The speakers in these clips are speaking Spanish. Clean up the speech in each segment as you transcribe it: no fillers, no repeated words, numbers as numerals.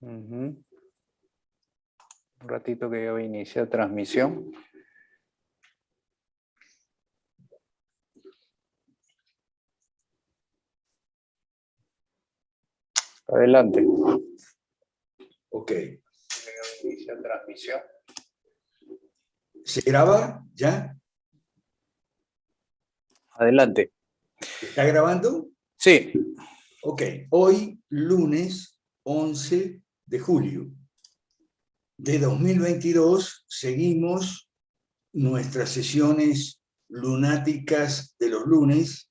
Un ratito que yo voy a iniciar transmisión. Adelante. Ok. Iniciar transmisión. ¿Se graba ya? Adelante. ¿Está grabando? Sí. Ok. Hoy, lunes 11 de julio de 2022, seguimos nuestras sesiones lunáticas de los lunes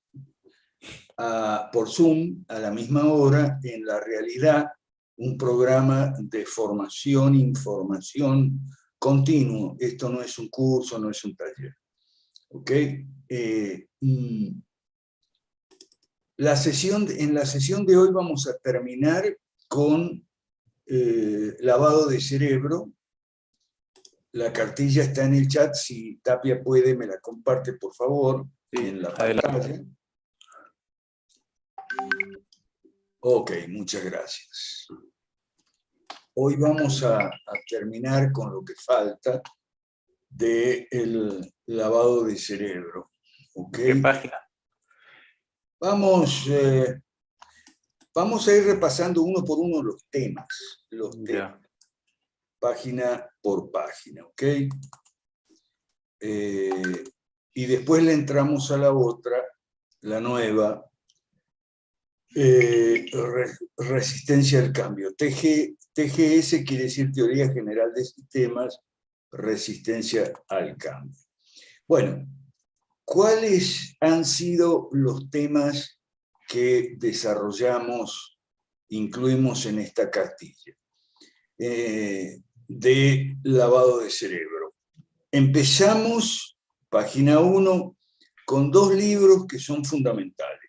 por Zoom a la misma hora, en la realidad, un programa de formación, información continuo. Esto no es un curso, no es un taller. ¿Ok? En la sesión de hoy vamos a terminar con lavado de cerebro. La cartilla está en el chat, si Tapia puede, me la comparte, por favor, Sí, en la adelante. pantalla. Ok, muchas gracias. Hoy vamos a terminar con lo que falta del lavado de cerebro. ¿Ok? ¿Qué página? Vamos a ir repasando uno por uno los temas, Ya. página por página, ¿ok? Y después le entramos a la otra, la nueva, resistencia al cambio. TGS quiere decir Teoría General de Sistemas, resistencia al cambio. Bueno, ¿cuáles han sido los temas que desarrollamos, incluimos en esta cartilla de lavado de cerebro? Empezamos, página 1, con dos libros que son fundamentales.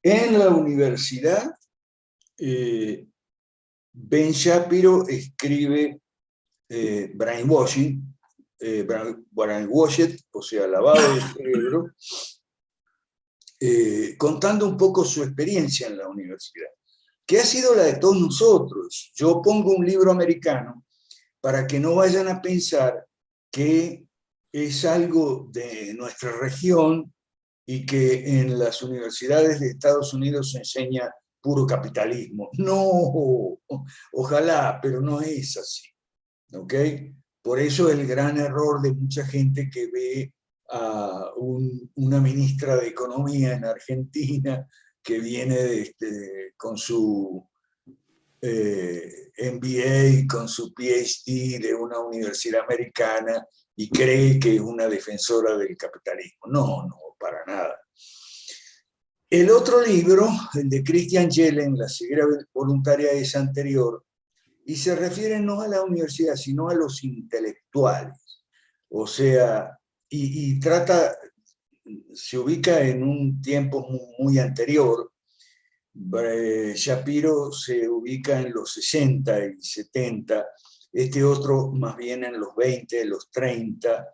En la universidad, Ben Shapiro escribe brainwashing, brainwashed, o sea, lavado de cerebro, contando un poco su experiencia en la universidad, que ha sido la de todos nosotros. Yo pongo un libro americano para que no vayan a pensar que es algo de nuestra región y que en las universidades de Estados Unidos se enseña puro capitalismo. No, ojalá, pero no es así. ¿Ok? Por eso el gran error de mucha gente que ve a una ministra de Economía en Argentina que viene con su MBA, con su PhD de una universidad americana y cree que es una defensora del capitalismo. No, no, para nada. El otro libro, el de Christian Yellen, La ceguera voluntaria, es anterior y se refiere no a la universidad, sino a los intelectuales. O sea, y trata, se ubica en un tiempo muy anterior. Shapiro se ubica en los 60 y 70, este otro más bien en los 20, los 30.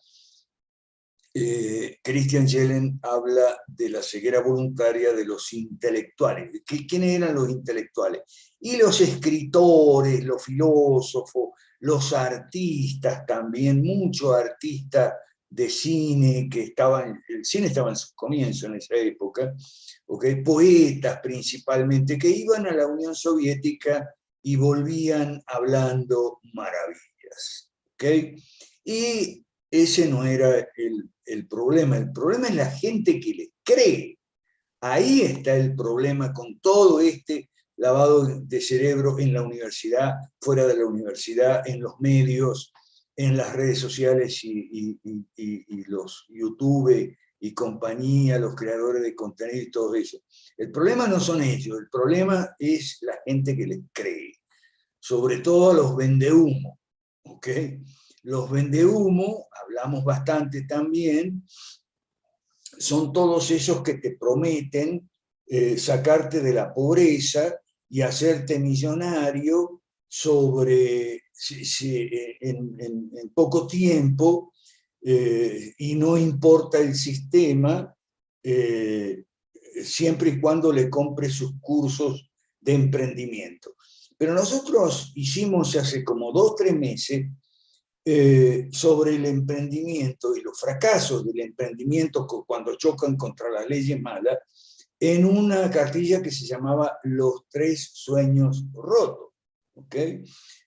Christian Yellen habla de la ceguera voluntaria de los intelectuales. ¿Quiénes eran los intelectuales? Y los escritores, los filósofos, los artistas también, muchos artistas de cine que estaban, el cine estaba en sus comienzos en esa época, ¿okay? Poetas principalmente, que iban a la Unión Soviética y volvían hablando maravillas. ¿Okay? Y ese no era el problema es la gente que les cree. Ahí está el problema con todo este lavado de cerebro en la universidad, fuera de la universidad, en los medios, en las redes sociales y los YouTube y compañía, los creadores de contenido y todo eso. El problema no son ellos, el problema es la gente que les cree, sobre todo a los vendehumo, ¿ok? Los vendehumo, hablamos bastante también, son todos esos que te prometen sacarte de la pobreza y hacerte millonario en poco tiempo, y no importa el sistema, siempre y cuando le compres sus cursos de emprendimiento. Pero nosotros hicimos hace como 2 o 3 meses sobre el emprendimiento y los fracasos del emprendimiento cuando chocan contra las leyes malas, en una cartilla que se llamaba Los 3 sueños rotos. ¿Okay?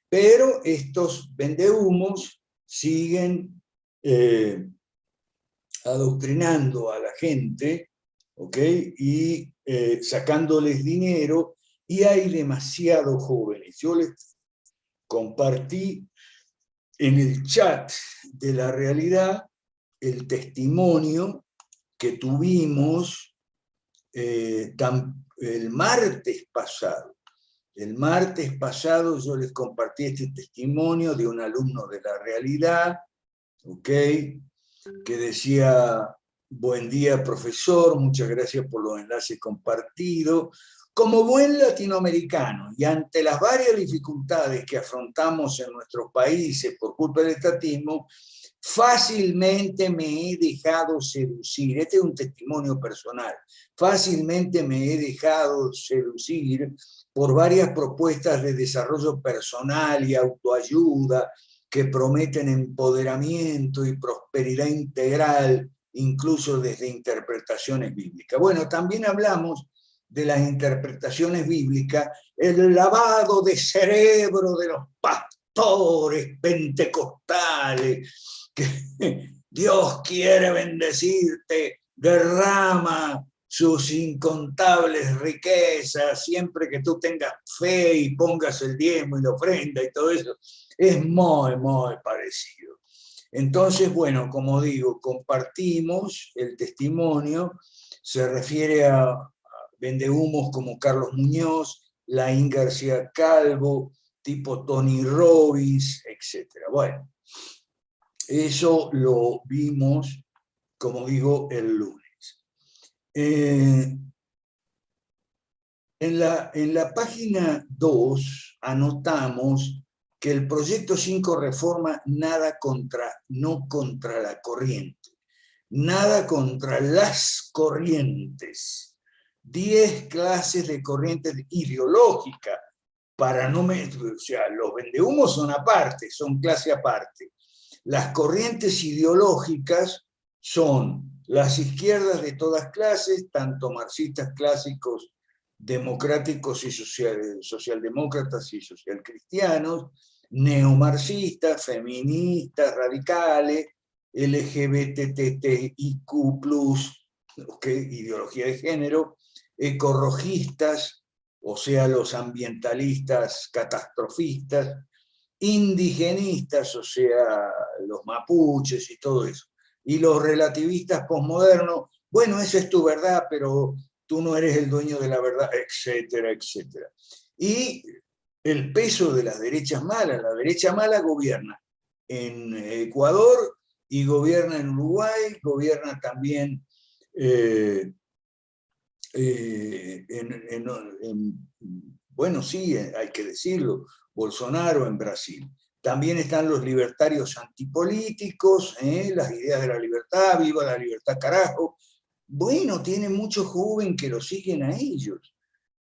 Pero estos vendehumos siguen adoctrinando a la gente, ¿okay? Y sacándoles dinero, y hay demasiados jóvenes. Yo les compartí en el chat de La Realidad el testimonio que tuvimos el martes pasado. El martes pasado yo les compartí este testimonio de un alumno de La Realidad, ¿ok? Que decía: buen día, profesor, muchas gracias por los enlaces compartidos. Como buen latinoamericano, y ante las varias dificultades que afrontamos en nuestros países por culpa del estatismo, fácilmente me he dejado seducir. Este es un testimonio personal. Fácilmente me he dejado seducir por varias propuestas de desarrollo personal y autoayuda que prometen empoderamiento y prosperidad integral, incluso desde interpretaciones bíblicas. Bueno, también hablamos de las interpretaciones bíblicas, el lavado de cerebro de los pastores pentecostales, que Dios quiere bendecirte, derrama sus incontables riquezas, siempre que tú tengas fe y pongas el diezmo y la ofrenda y todo eso, es muy, muy parecido. Entonces, bueno, como digo, compartimos el testimonio, se refiere a vendehumos como Carlos Muñoz, Laín García Calvo, tipo Tony Robbins, etc. Bueno, eso lo vimos, como digo, el lunes. En la página 2 anotamos que el proyecto 5 reforma no contra la corriente, nada contra las corrientes. 10 clases de corrientes ideológicas, para no o sea, los vendehumos son aparte, son clase aparte. Las corrientes ideológicas son las izquierdas de todas clases, tanto marxistas clásicos, democráticos y socialdemócratas y socialcristianos, neomarxistas, feministas, radicales, LGBTTIQ+, ideología de género, ecorrogistas, o sea, los ambientalistas catastrofistas, indigenistas, o sea, los mapuches y todo eso, y los relativistas posmodernos, bueno, esa es tu verdad, pero tú no eres el dueño de la verdad, etcétera, etcétera. Y el peso de las derechas malas, la derecha mala gobierna en Ecuador y gobierna en Uruguay, gobierna también bueno, sí, hay que decirlo, Bolsonaro en Brasil. También están los libertarios antipolíticos, las ideas de la libertad, viva la libertad carajo. Bueno, tiene mucho joven que lo siguen a ellos,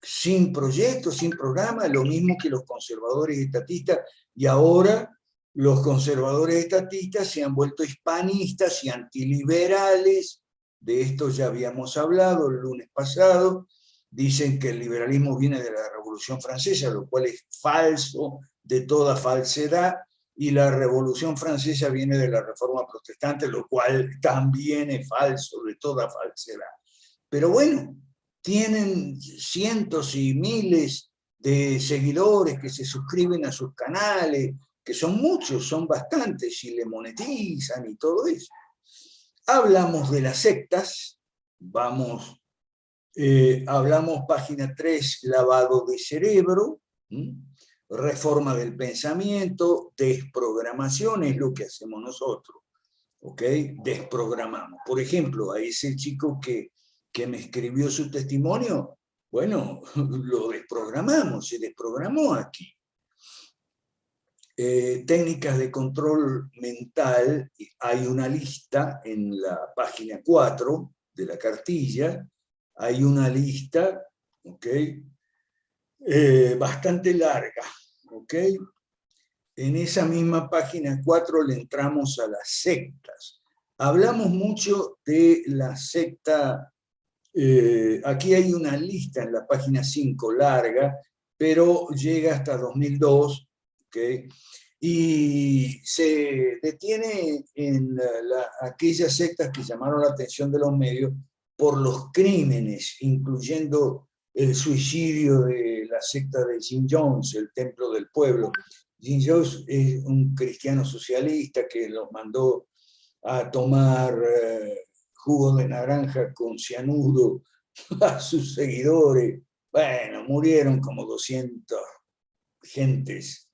sin proyectos, sin programa, lo mismo que los conservadores estatistas, y ahora los conservadores estatistas se han vuelto hispanistas y antiliberales. De esto ya habíamos hablado el lunes pasado. Dicen que el liberalismo viene de la Revolución Francesa, lo cual es falso, de toda falsedad, y la Revolución Francesa viene de la Reforma Protestante, lo cual también es falso, de toda falsedad. Pero bueno, tienen cientos y miles de seguidores que se suscriben a sus canales, que son muchos, son bastantes, y le monetizan y todo eso. Hablamos de las sectas, hablamos página 3, lavado de cerebro, reforma del pensamiento, desprogramación es lo que hacemos nosotros, ¿ok? Desprogramamos. Por ejemplo, a ese chico que me escribió su testimonio, bueno, lo desprogramamos, se desprogramó aquí. Técnicas de control mental, hay una lista en la página 4 de la cartilla, hay una lista, ¿ok? bastante larga, ¿ok? En esa misma página 4 le entramos a las sectas. Hablamos mucho de la secta, aquí hay una lista en la página 5 larga, pero llega hasta 2002, ¿ok? Y se detiene en aquellas sectas que llamaron la atención de los medios por los crímenes, incluyendo el suicidio de la secta de Jim Jones, el Templo del Pueblo. Jim Jones es un cristiano socialista que los mandó a tomar jugo de naranja con cianuro a sus seguidores. Bueno, murieron como 200 gentes,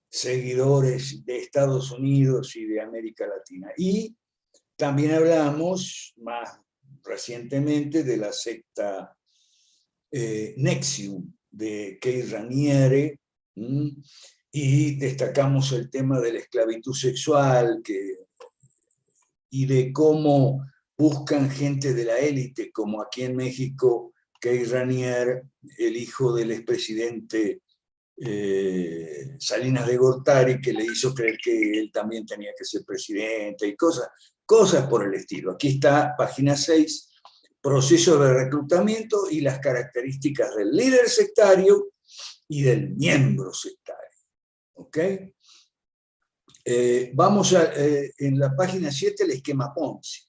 seguidores de Estados Unidos y de América Latina. Y también hablamos más recientemente de la secta Nexium de Keith Raniere, y destacamos el tema de la esclavitud sexual y de cómo buscan gente de la élite, como aquí en México, Keith Raniere, el hijo del expresidente Salinas de Gortari, que le hizo creer que él también tenía que ser presidente y cosas por el estilo. Aquí está, página 6, proceso de reclutamiento y las características del líder sectario y del miembro sectario. ¿Ok? Vamos en la página 7, el esquema Ponzi.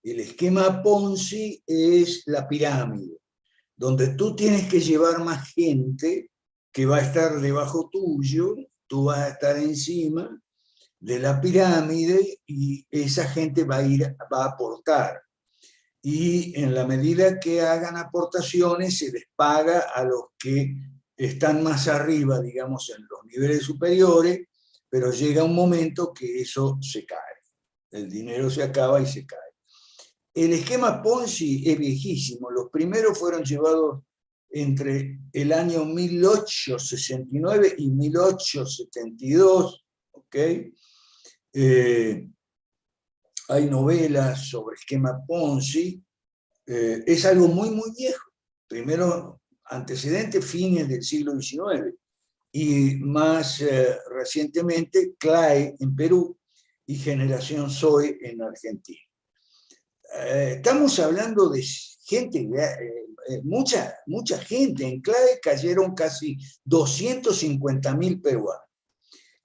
El esquema Ponzi es la pirámide, donde tú tienes que llevar más gente que va a estar debajo tuyo, tú vas a estar encima de la pirámide y esa gente va a aportar. Y en la medida que hagan aportaciones, se les paga a los que están más arriba, digamos, en los niveles superiores, pero llega un momento que eso se cae. El dinero se acaba y se cae. El esquema Ponzi es viejísimo. Los primeros fueron llevados entre el año 1869 y 1872, ¿ok? Hay novelas sobre esquema Ponzi. Es algo muy, muy viejo. Primero, antecedentes, fines del siglo XIX. Y más recientemente, CLAE en Perú y Generación Zoe en Argentina. Estamos hablando de gente, mucha gente. En CLAE cayeron casi 250.000 peruanos.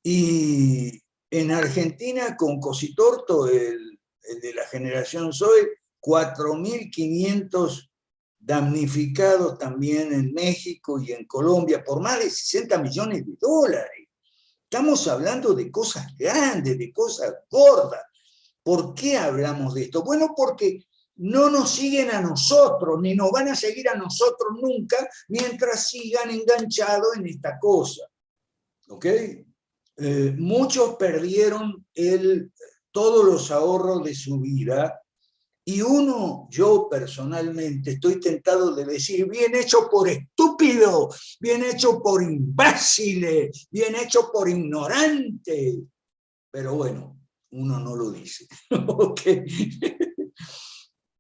Y en Argentina, con Cositorto, el de la Generación Zoe, 4.500 damnificados también en México y en Colombia por más de 60 millones de dólares. Estamos hablando de cosas grandes, de cosas gordas. ¿Por qué hablamos de esto? Bueno, porque no nos siguen a nosotros, ni nos van a seguir a nosotros nunca, mientras sigan enganchados en esta cosa. ¿Ok? Muchos perdieron todos los ahorros de su vida, y yo personalmente estoy tentado de decir, bien hecho por estúpido, bien hecho por imbéciles, bien hecho por ignorante, pero bueno, uno no lo dice. ¿Okay?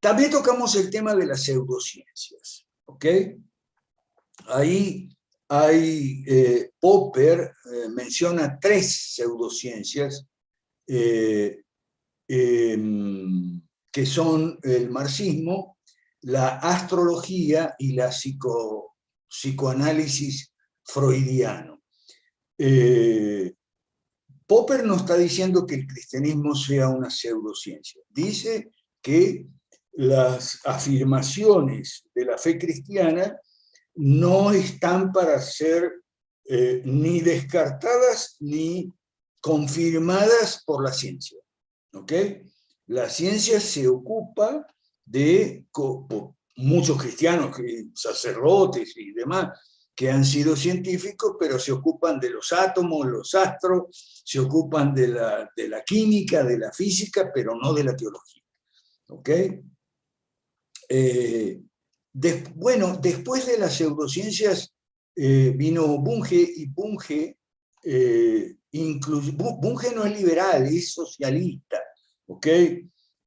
También tocamos el tema de las pseudociencias, ¿ok? Ahí Popper menciona 3 pseudociencias que son el marxismo, la astrología y la psicoanálisis freudiano. Popper no está diciendo que el cristianismo sea una pseudociencia. Dice que las afirmaciones de la fe cristiana no están para ser ni descartadas ni confirmadas por la ciencia. ¿Ok? La ciencia se ocupa de muchos cristianos, sacerdotes y demás, que han sido científicos, pero se ocupan de los átomos, los astros, se ocupan de la química, de la física, pero no de la teología. ¿Ok? Bueno, después de las pseudociencias vino Bunge, y Bunge, Bunge no es liberal, es socialista, ¿ok?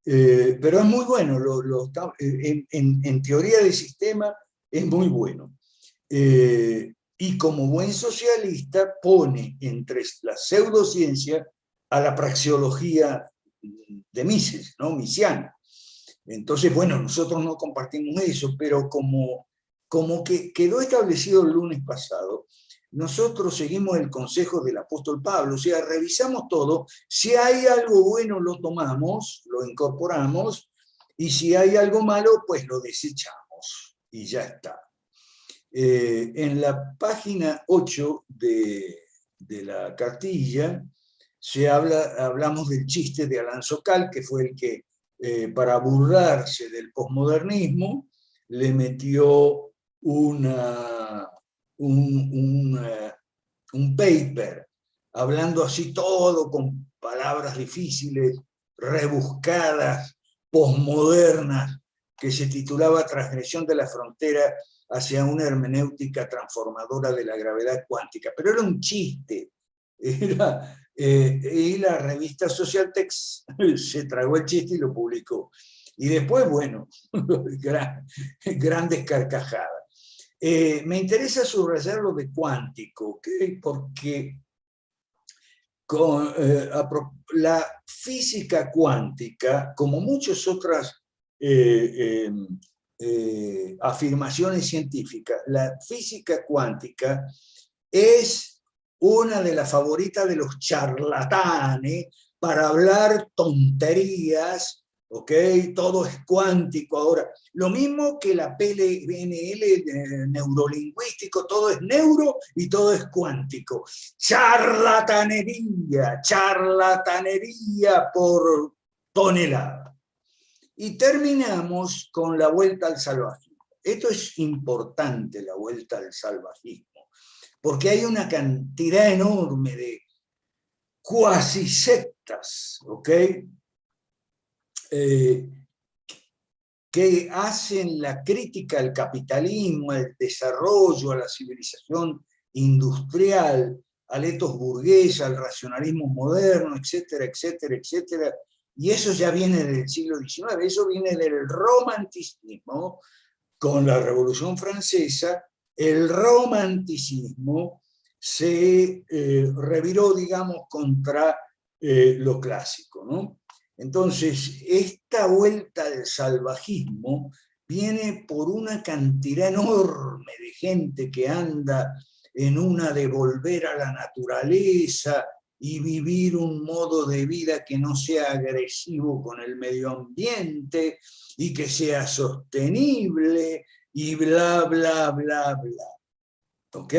Pero es muy bueno, en teoría de sistema es muy bueno. Y como buen socialista pone entre la pseudociencia a la praxeología de Mises, ¿no? Misiana. Entonces, bueno, nosotros no compartimos eso, pero como que quedó establecido el lunes pasado, nosotros seguimos el consejo del apóstol Pablo, o sea, revisamos todo, si hay algo bueno lo tomamos, lo incorporamos, y si hay algo malo, pues lo desechamos, y ya está. En la página 8 de la cartilla, hablamos del chiste de Alain Sokal, que fue el que, para burlarse del posmodernismo, le metió un paper, hablando así todo con palabras difíciles, rebuscadas, posmodernas, que se titulaba Transgresión de la frontera hacia una hermenéutica transformadora de la gravedad cuántica. Pero era un chiste. Y la revista Socialtext se tragó el chiste y lo publicó. Y después, bueno, grandes carcajadas. Me interesa subrayar lo de cuántico, ¿okay? Porque la física cuántica, como muchas otras afirmaciones científicas, la física cuántica es una de las favoritas de los charlatanes para hablar tonterías, ¿ok? Todo es cuántico ahora. Lo mismo que la PNL neurolingüístico, todo es neuro y todo es cuántico. Charlatanería, charlatanería por tonelada. Y terminamos con la vuelta al salvajismo. Esto es importante, la vuelta al salvajismo, porque hay una cantidad enorme de cuasi sectas, ¿ok? Que hacen la crítica al capitalismo, al desarrollo, a la civilización industrial, al ethos burgués, al racionalismo moderno, etcétera, etcétera, etcétera. Y eso ya viene del siglo XIX, eso viene del romanticismo. Con la Revolución Francesa, el romanticismo se reviró, digamos, contra lo clásico, ¿no? Entonces, esta vuelta al salvajismo viene por una cantidad enorme de gente que anda en una de volver a la naturaleza y vivir un modo de vida que no sea agresivo con el medio ambiente y que sea sostenible y bla, bla, bla, bla. ¿Ok?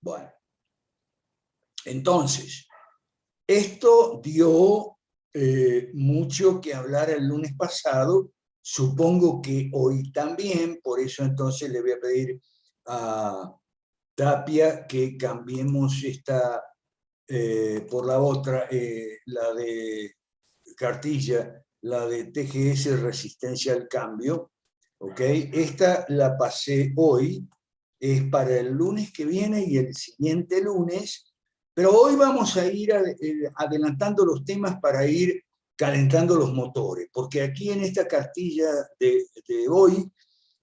Bueno. Entonces, esto dio mucho que hablar el lunes pasado, supongo que hoy también, por eso entonces le voy a pedir a Tapia que cambiemos esta por la otra, la de cartilla, la de TGS Resistencia al Cambio, ¿ok? Esta la pasé hoy, es para el lunes que viene y el siguiente lunes, pero hoy vamos a ir adelantando los temas para ir calentando los motores, porque aquí en esta cartilla de hoy,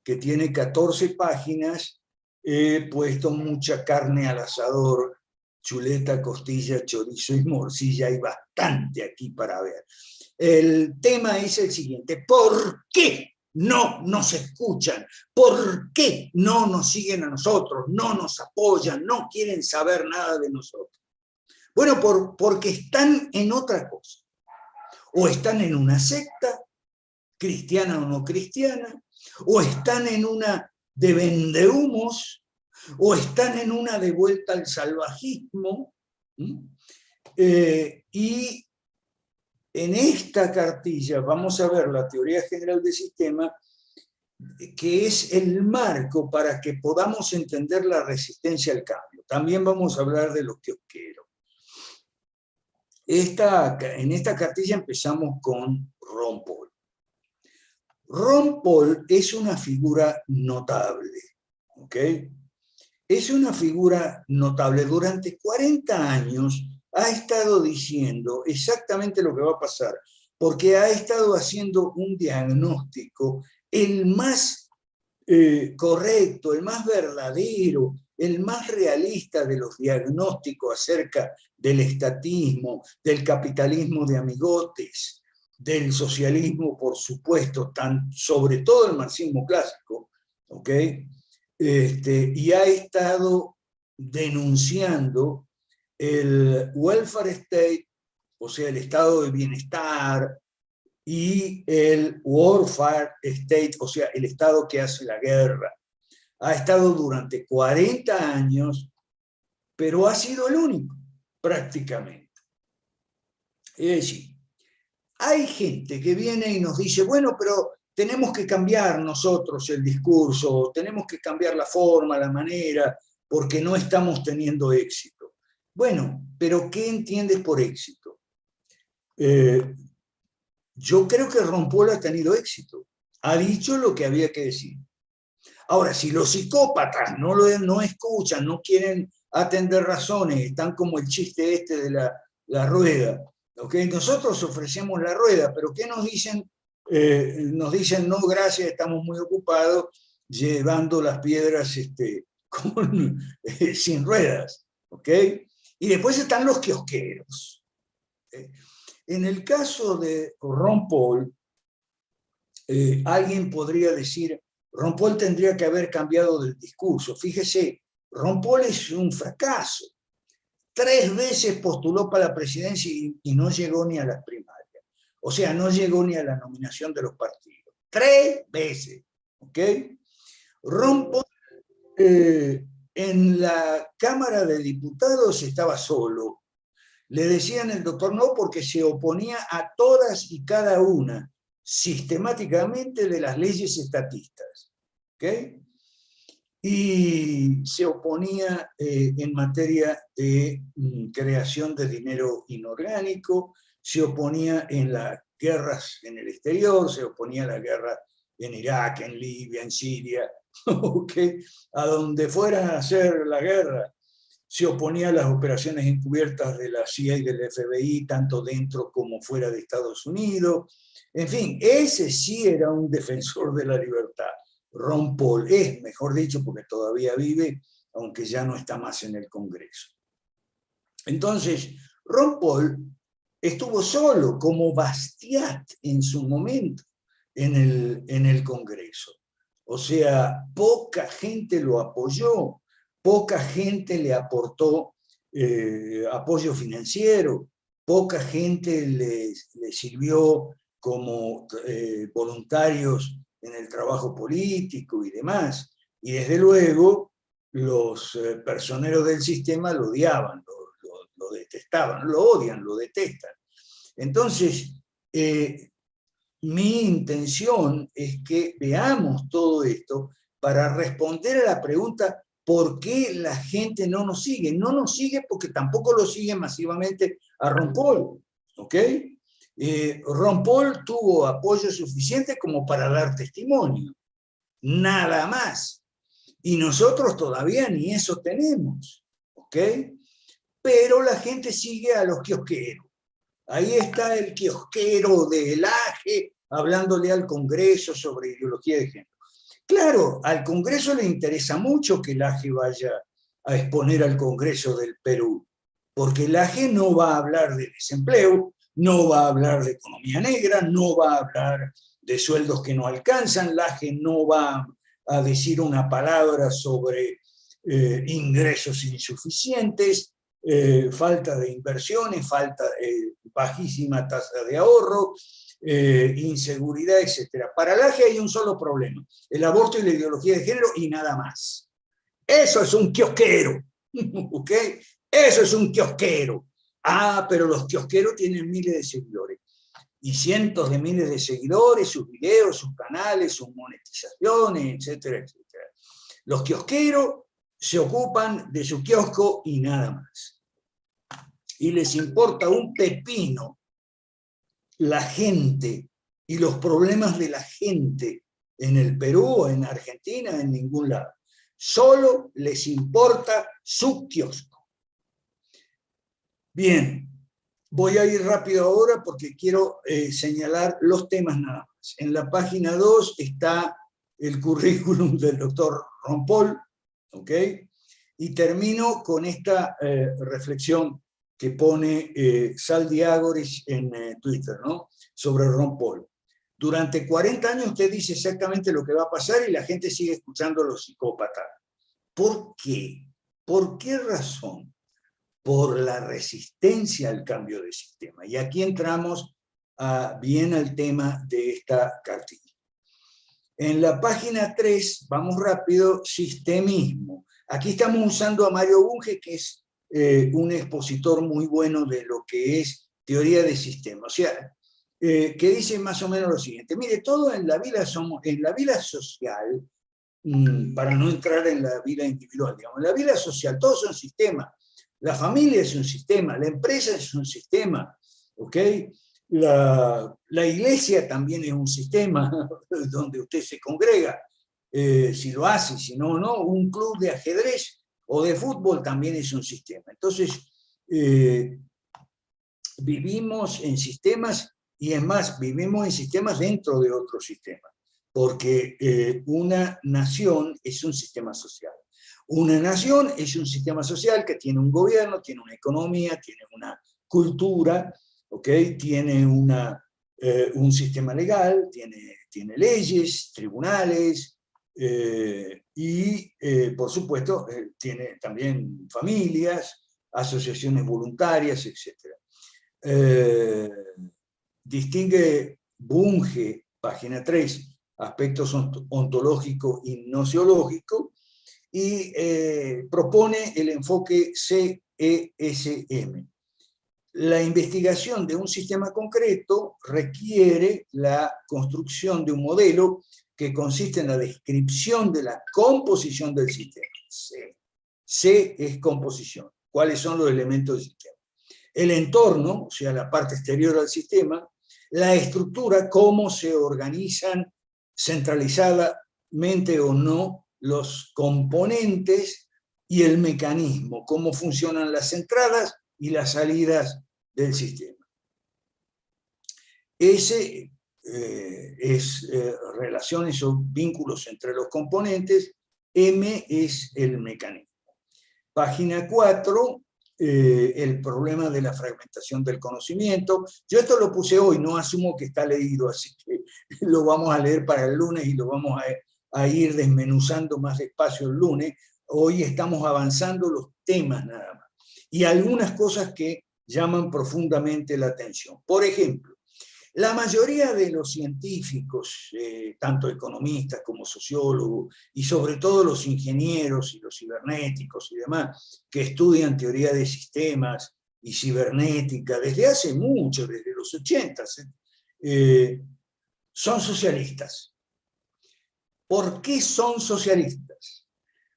que tiene 14 páginas, he puesto mucha carne al asador, chuleta, costilla, chorizo y morcilla, hay bastante aquí para ver. El tema es el siguiente: ¿por qué no nos escuchan? ¿Por qué no nos siguen a nosotros? No nos apoyan, no quieren saber nada de nosotros. Bueno, porque están en otra cosa. O están en una secta, cristiana o no cristiana, o están en una de vendehumos, o están en una de vuelta al salvajismo. Y en esta cartilla vamos a ver la teoría general del sistema, que es el marco para que podamos entender la resistencia al cambio. También vamos a hablar de los kiosqueros. En esta cartilla empezamos con Ron Paul. Ron Paul es una figura notable, ¿ok? Es una figura notable. Durante 40 años ha estado diciendo exactamente lo que va a pasar, porque ha estado haciendo un diagnóstico el más correcto, el más verdadero, el más realista de los diagnósticos acerca del estatismo, del capitalismo de amigotes, del socialismo, por supuesto, sobre todo el marxismo clásico, ¿ok? Y ha estado denunciando el welfare state, o sea, el estado de bienestar, y el warfare state, o sea, el estado que hace la guerra. Ha estado durante 40 años, pero ha sido el único, prácticamente. Es decir, hay gente que viene y nos dice, bueno, pero tenemos que cambiar nosotros el discurso, tenemos que cambiar la forma, la manera, porque no estamos teniendo éxito. Bueno, pero ¿qué entiendes por éxito? Yo creo que Ron Paul ha tenido éxito. Ha dicho lo que había que decir. Ahora, si los psicópatas no escuchan, no quieren atender razones, están como el chiste este de la rueda, ¿okay? Nosotros ofrecemos la rueda, pero ¿qué nos dicen? Nos dicen, no, gracias, estamos muy ocupados llevando las piedras sin ruedas, ¿ok? Y después están los kiosqueros. ¿Okay? En el caso de Ron Paul, alguien podría decir, Ron Paul tendría que haber cambiado del discurso. Fíjese, Ron Paul es un fracaso. 3 veces postuló para la presidencia y no llegó ni a las primarias. O sea, no llegó ni a la nominación de los partidos. 3 veces. ¿Ok? Ron Paul en la Cámara de Diputados estaba solo. Le decían el doctor no porque se oponía a todas y cada una sistemáticamente de las leyes estatistas. ¿Okay? Y se oponía en materia de creación de dinero inorgánico, se oponía en las guerras en el exterior, se oponía a la guerra en Irak, en Libia, en Siria, ¿okay? A donde fuera a hacer la guerra. Se oponía a las operaciones encubiertas de la CIA y del FBI, tanto dentro como fuera de Estados Unidos. En fin, ese sí era un defensor de la libertad. Ron Paul es, mejor dicho, porque todavía vive, aunque ya no está más en el Congreso. Entonces, Ron Paul estuvo solo como Bastiat en su momento en el Congreso. O sea, poca gente lo apoyó, poca gente le aportó apoyo financiero, poca gente le sirvió como voluntarios en el trabajo político y demás. Y desde luego los personeros del sistema lo odiaban, lo detestaban, lo odian, lo detestan. Entonces, mi intención es que veamos todo esto para responder a la pregunta ¿por qué la gente no nos sigue? No nos sigue porque tampoco lo sigue masivamente a Ron Paul, ¿ok? Ron Paul tuvo apoyo suficiente como para dar testimonio, nada más. Y nosotros todavía ni eso tenemos, ¿ok? Pero la gente sigue a los kiosqueros. Ahí está el kiosquero del AGE hablándole al Congreso sobre ideología de género. Claro, al Congreso le interesa mucho que el AGE vaya a exponer al Congreso del Perú, porque el AGE no va a hablar de desempleo, no va a hablar de economía negra, no va a hablar de sueldos que no alcanzan, el AGE no va a decir una palabra sobre ingresos insuficientes, falta de inversiones, bajísima tasa de ahorro, inseguridad, etc. Para el AGE hay un solo problema, el aborto y la ideología de género y nada más. Eso es un kiosquero, ¿ok? Eso es un kiosquero. Ah, pero los kiosqueros tienen miles de seguidores y cientos de miles de seguidores, sus videos, sus canales, sus monetizaciones, etcétera, etcétera. Los kiosqueros se ocupan de su kiosco y nada más. Y les importa un pepino la gente y los problemas de la gente en el Perú, en Argentina, en ningún lado. Solo les importa su kiosco. Bien, voy a ir rápido ahora porque quiero señalar los temas nada más. En la página 2 está el currículum del doctor Ron Paul, ¿ok? Y termino con esta reflexión que pone Sal Diágoras en Twitter, ¿no? Sobre Ron Paul. Durante 40 años usted dice exactamente lo que va a pasar y la gente sigue escuchando a los psicópatas. ¿Por qué? ¿Por qué razón? Por la resistencia al cambio de sistema. Y aquí entramos bien al tema de esta cartilla. En la página 3, vamos rápido, sistemismo. Aquí estamos usando a Mario Bunge, que es un expositor muy bueno de lo que es teoría de sistema. O sea, que dice más o menos lo siguiente. Mire, todo en la vida social, para no entrar en la vida individual, digamos, en la vida social, todos son sistemas. La familia es un sistema, la empresa es un sistema, ¿ok? La iglesia también es un sistema donde usted se congrega, si lo hace, si no, no. Un club de ajedrez o de fútbol también es un sistema. Entonces, vivimos en sistemas, y es más, vivimos en sistemas dentro de otros sistemas, porque una nación es un sistema social. Una nación es un sistema social que tiene un gobierno, tiene una economía, tiene una cultura, ¿okay? Tiene un sistema legal, tiene leyes, tribunales, y por supuesto tiene también familias, asociaciones voluntarias, etc. Distingue Bunge, página 3, aspectos ontológico y nociológico, y propone el enfoque CESM. La investigación de un sistema concreto requiere la construcción de un modelo que consiste en la descripción de la composición del sistema. C es composición. ¿Cuáles son los elementos del sistema? El entorno, o sea, la parte exterior al sistema, la estructura, cómo se organizan centralizadamente o no los componentes, y el mecanismo, cómo funcionan las entradas y las salidas del sistema. Ese es relaciones o vínculos entre los componentes. M es el mecanismo. Página 4, el problema de la fragmentación del conocimiento. Yo esto lo puse hoy, no asumo que está leído, así que lo vamos a leer para el lunes y lo vamos a ir desmenuzando más despacio el lunes. Hoy estamos avanzando los temas nada más. Y algunas cosas que llaman profundamente la atención. Por ejemplo, la mayoría de los científicos, tanto economistas como sociólogos, y sobre todo los ingenieros y los cibernéticos y demás, que estudian teoría de sistemas y cibernética desde hace mucho, desde los 80, son socialistas. ¿Por qué son socialistas?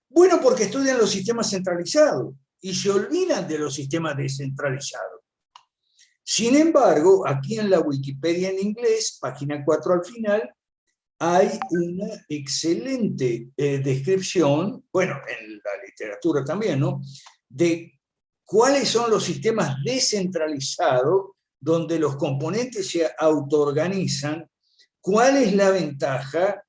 Bueno, porque estudian los sistemas centralizados y se olvidan de los sistemas descentralizados. Sin embargo, aquí en la Wikipedia en inglés, página 4 al final, hay una excelente descripción, bueno, en la literatura también, ¿no?, de cuáles son los sistemas descentralizados donde los componentes se autoorganizan, cuál es la ventaja,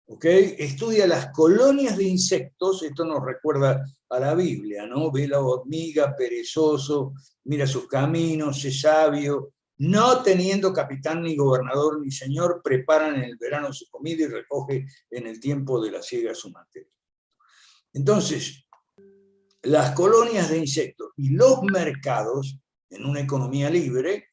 ¿ok? Estudia las colonias de insectos, esto nos recuerda a la Biblia, ¿no? Ve la hormiga, perezoso, mira sus caminos, es sabio, no teniendo capitán ni gobernador ni señor, preparan en el verano su comida y recoge en el tiempo de la siega su mantelito. Entonces, las colonias de insectos y los mercados en una economía libre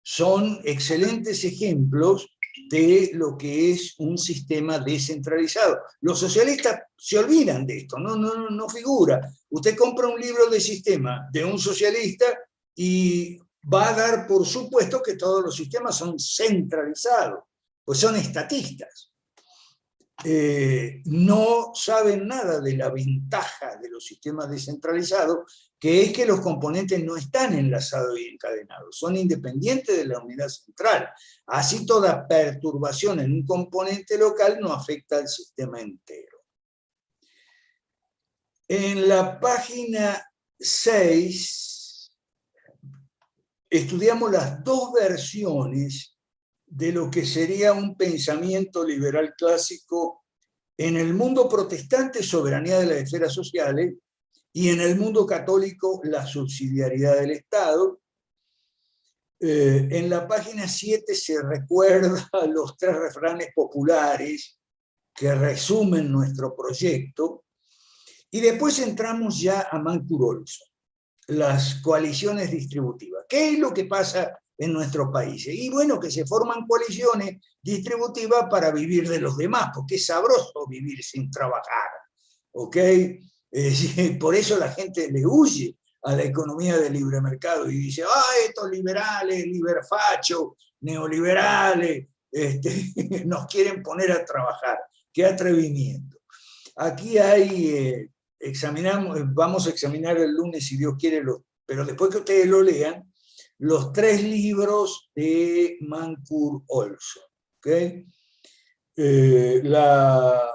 son excelentes ejemplos de lo que es un sistema descentralizado. Los socialistas se olvidan de esto, no figura. Usted compra un libro de sistema de un socialista y va a dar por supuesto que todos los sistemas son centralizados, pues son estatistas. No saben nada de la ventaja de los sistemas descentralizados, que es que los componentes no están enlazados y encadenados, son independientes de la unidad central. Así toda perturbación en un componente local no afecta al sistema entero. En la página 6 estudiamos las dos versiones de lo que sería un pensamiento liberal clásico En el mundo protestante, soberanía de las esferas sociales, y en el mundo católico, la subsidiariedad del Estado. En la página 7 se recuerda los 3 refranes populares que resumen nuestro proyecto, y después entramos ya a Mancur Olson, las coaliciones distributivas. ¿Qué es lo que pasa en nuestros países? Y bueno, que se forman coaliciones distributivas para vivir de los demás, porque es sabroso vivir sin trabajar, ¿ok? Por eso la gente le huye a la economía del libre mercado y dice, estos liberales, liberfachos, neoliberales, nos quieren poner a trabajar. ¡Qué atrevimiento! Aquí hay, vamos a examinar el lunes, si Dios quiere, pero después que ustedes lo lean, los 3 libros de Mancur Olson. ¿Okay? La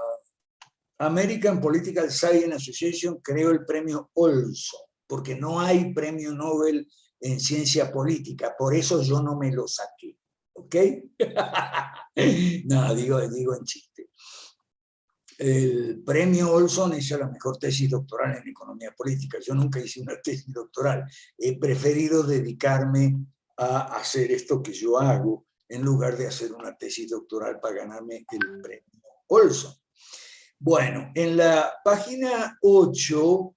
American Political Science Association creó el premio Olson, porque no hay premio Nobel en ciencia política, por eso yo no me lo saqué. ¿Ok? No, digo en chiste. El premio Olson es la mejor tesis doctoral en economía política. Yo nunca hice una tesis doctoral. He preferido dedicarme a hacer esto que yo hago en lugar de hacer una tesis doctoral para ganarme el premio Olson. Bueno, en la página 8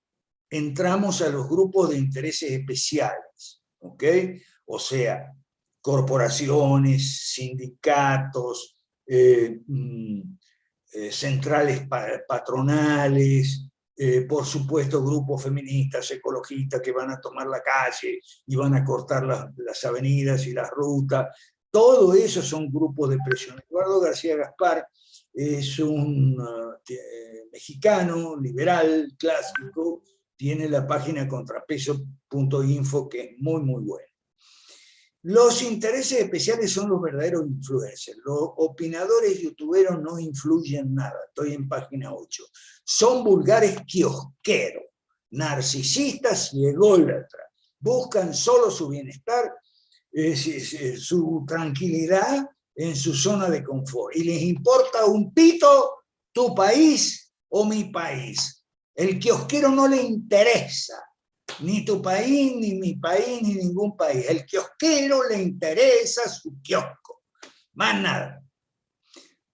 entramos a los grupos de intereses especiales, ¿ok? O sea, corporaciones, sindicatos, centrales patronales, por supuesto grupos feministas, ecologistas que van a tomar la calle y van a cortar las avenidas y las rutas. Todo eso son grupos de presión. Eduardo García Gaspar es un mexicano, liberal, clásico, tiene la página contrapeso.info que es muy, muy buena. Los intereses especiales son los verdaderos influencers. Los opinadores youtuberos no influyen nada. Estoy en página 8. Son vulgares kiosqueros, narcisistas y ególatras. Buscan solo su bienestar, su tranquilidad en su zona de confort. Y les importa un pito tu país o mi país. El kiosquero no le interesa ni tu país, ni mi país, ni ningún país. El kiosquero le interesa su kiosco, más nada.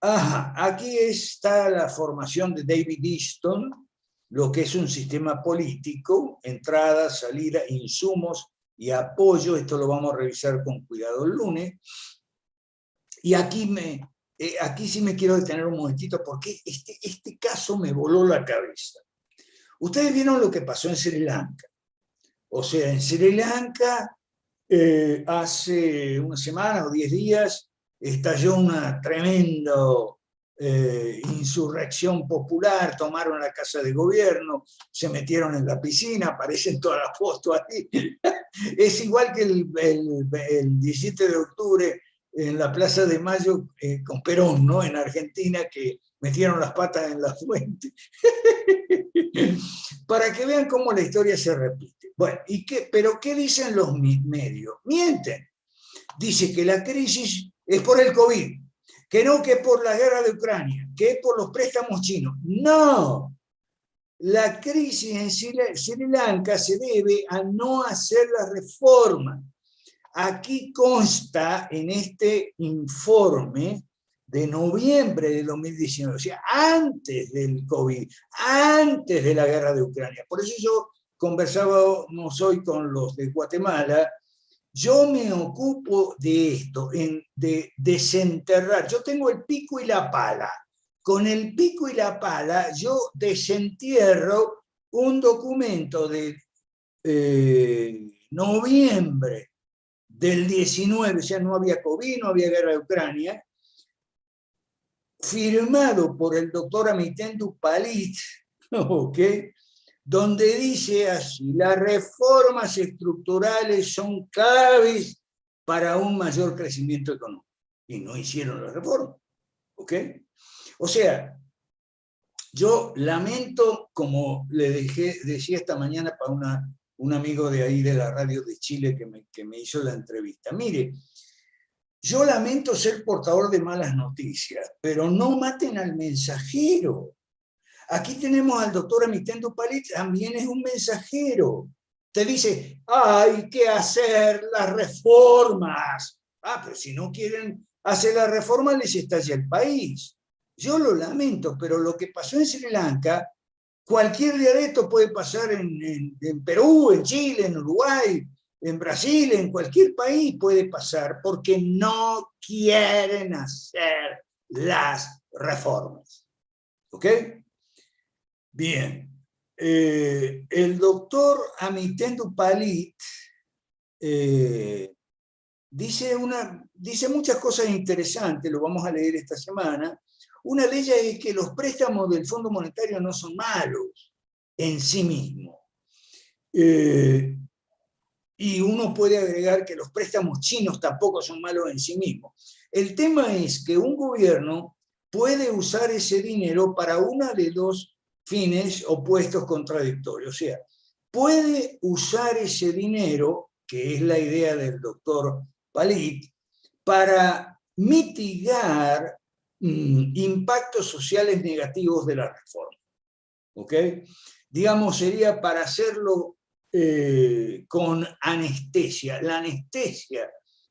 Ajá, aquí está la formación de David Easton, lo que es un sistema político, entrada, salida, insumos y apoyo. Esto lo vamos a revisar con cuidado el lunes. Y aquí sí me quiero detener un momentito porque este caso me voló la cabeza. Ustedes vieron lo que pasó en Sri Lanka. O sea, en Sri Lanka, hace una semana o 10 días, estalló una tremenda insurrección popular, tomaron la casa de gobierno, se metieron en la piscina, aparecen todas las fotos ahí. Es igual que el 17 de octubre en la Plaza de Mayo con Perón, ¿no? En Argentina, que metieron las patas en la fuente. Para que vean cómo la historia se repite. Bueno, ¿pero qué dicen los medios? Mienten. Dice que la crisis es por el COVID, que no que por la guerra de Ucrania, que es por los préstamos chinos. No, la crisis en Sri Lanka se debe a no hacer la reforma. Aquí consta en este informe de noviembre de 2019, o sea, antes del COVID, antes de la guerra de Ucrania. Por eso yo conversábamos hoy con los de Guatemala. Yo me ocupo de esto, de desenterrar. Yo tengo el pico y la pala. Con el pico y la pala yo desentierro un documento de noviembre del 19, o sea, no había COVID, no había guerra de Ucrania, firmado por el doctor Amitendu Palit, ¿okay? Donde dice así: las reformas estructurales son claves para un mayor crecimiento económico. Y no hicieron la reforma. ¿Ok? O sea, yo lamento, como le decía esta mañana para un amigo de ahí de la radio de Chile que me hizo la entrevista. Mire, Yo lamento ser portador de malas noticias, pero no maten al mensajero. Aquí tenemos al doctor Amitendo Upali, también es un mensajero. Te dice, hay que hacer las reformas. Pero si no quieren hacer las reformas, les estalla el país. Yo lo lamento, pero lo que pasó en Sri Lanka, cualquier día de esto puede pasar en Perú, en Chile, en Uruguay, en Brasil, en cualquier país puede pasar, porque no quieren hacer las reformas. ¿Ok? Bien. El doctor Amitendo Upali dice muchas cosas interesantes, lo vamos a leer esta semana. Una de ellas es que los préstamos del Fondo Monetario no son malos en sí mismos. Y uno puede agregar que los préstamos chinos tampoco son malos en sí mismos. El tema es que un gobierno puede usar ese dinero para uno de dos fines opuestos contradictorios. O sea, puede usar ese dinero, que es la idea del doctor Upali, para mitigar impactos sociales negativos de la reforma. ¿Ok? Digamos, sería para hacerlo con anestesia. La anestesia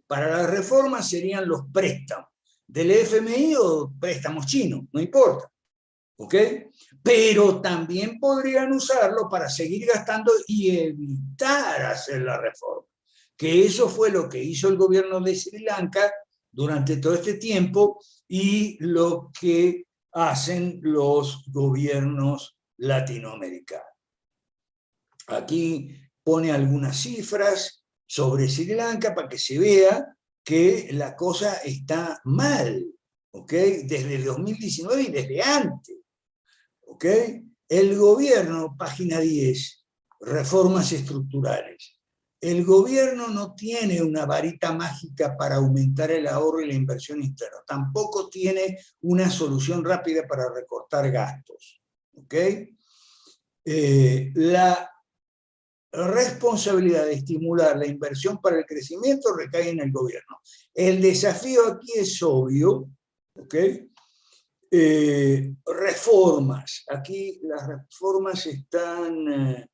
para la reforma serían los préstamos del FMI o préstamos chinos, no importa. ¿Ok? Pero también podrían usarlo para seguir gastando y evitar hacer la reforma. Que eso fue lo que hizo el gobierno de Sri Lanka durante todo este tiempo y lo que hacen los gobiernos latinoamericanos. Aquí pone algunas cifras sobre Sri Lanka para que se vea que la cosa está mal, ¿ok? Desde el 2019 y desde antes, ¿ok? El gobierno, página 10, reformas estructurales. El gobierno no tiene una varita mágica para aumentar el ahorro y la inversión interna. Tampoco tiene una solución rápida para recortar gastos, ¿ok? La responsabilidad de estimular la inversión para el crecimiento recae en el gobierno. El desafío aquí es obvio, ¿ok? Reformas. Aquí las reformas están...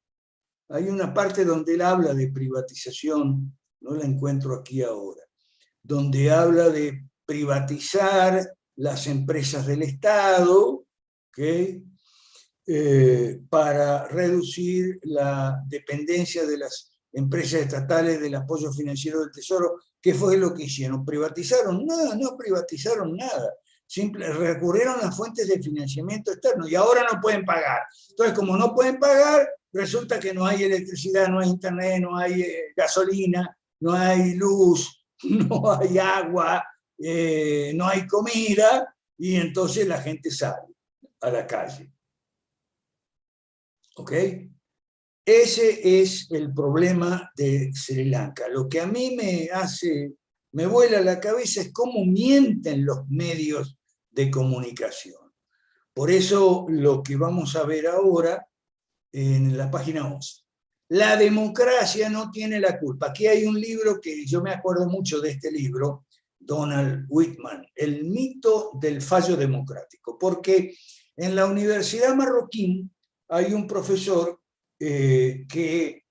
hay una parte donde él habla de privatización, no la encuentro aquí ahora, donde habla de privatizar las empresas del Estado, ¿ok? Para reducir la dependencia de las empresas estatales del apoyo financiero del Tesoro. ¿Qué fue lo que hicieron? ¿Privatizaron? No privatizaron nada. Recurrieron a fuentes de financiamiento externo y ahora no pueden pagar. Entonces, como no pueden pagar, resulta que no hay electricidad, no hay internet, no hay gasolina, no hay luz, no hay agua, no hay comida, y entonces la gente sale a la calle. ¿Ok? Ese es el problema de Sri Lanka. Lo que a mí me vuela la cabeza es cómo mienten los medios de comunicación. Por eso lo que vamos a ver ahora en la página 11. La democracia no tiene la culpa. Aquí hay un libro que yo me acuerdo mucho de este libro, Donald Whitman, El mito del fallo democrático, porque en la Universidad Marroquín hay un profesor que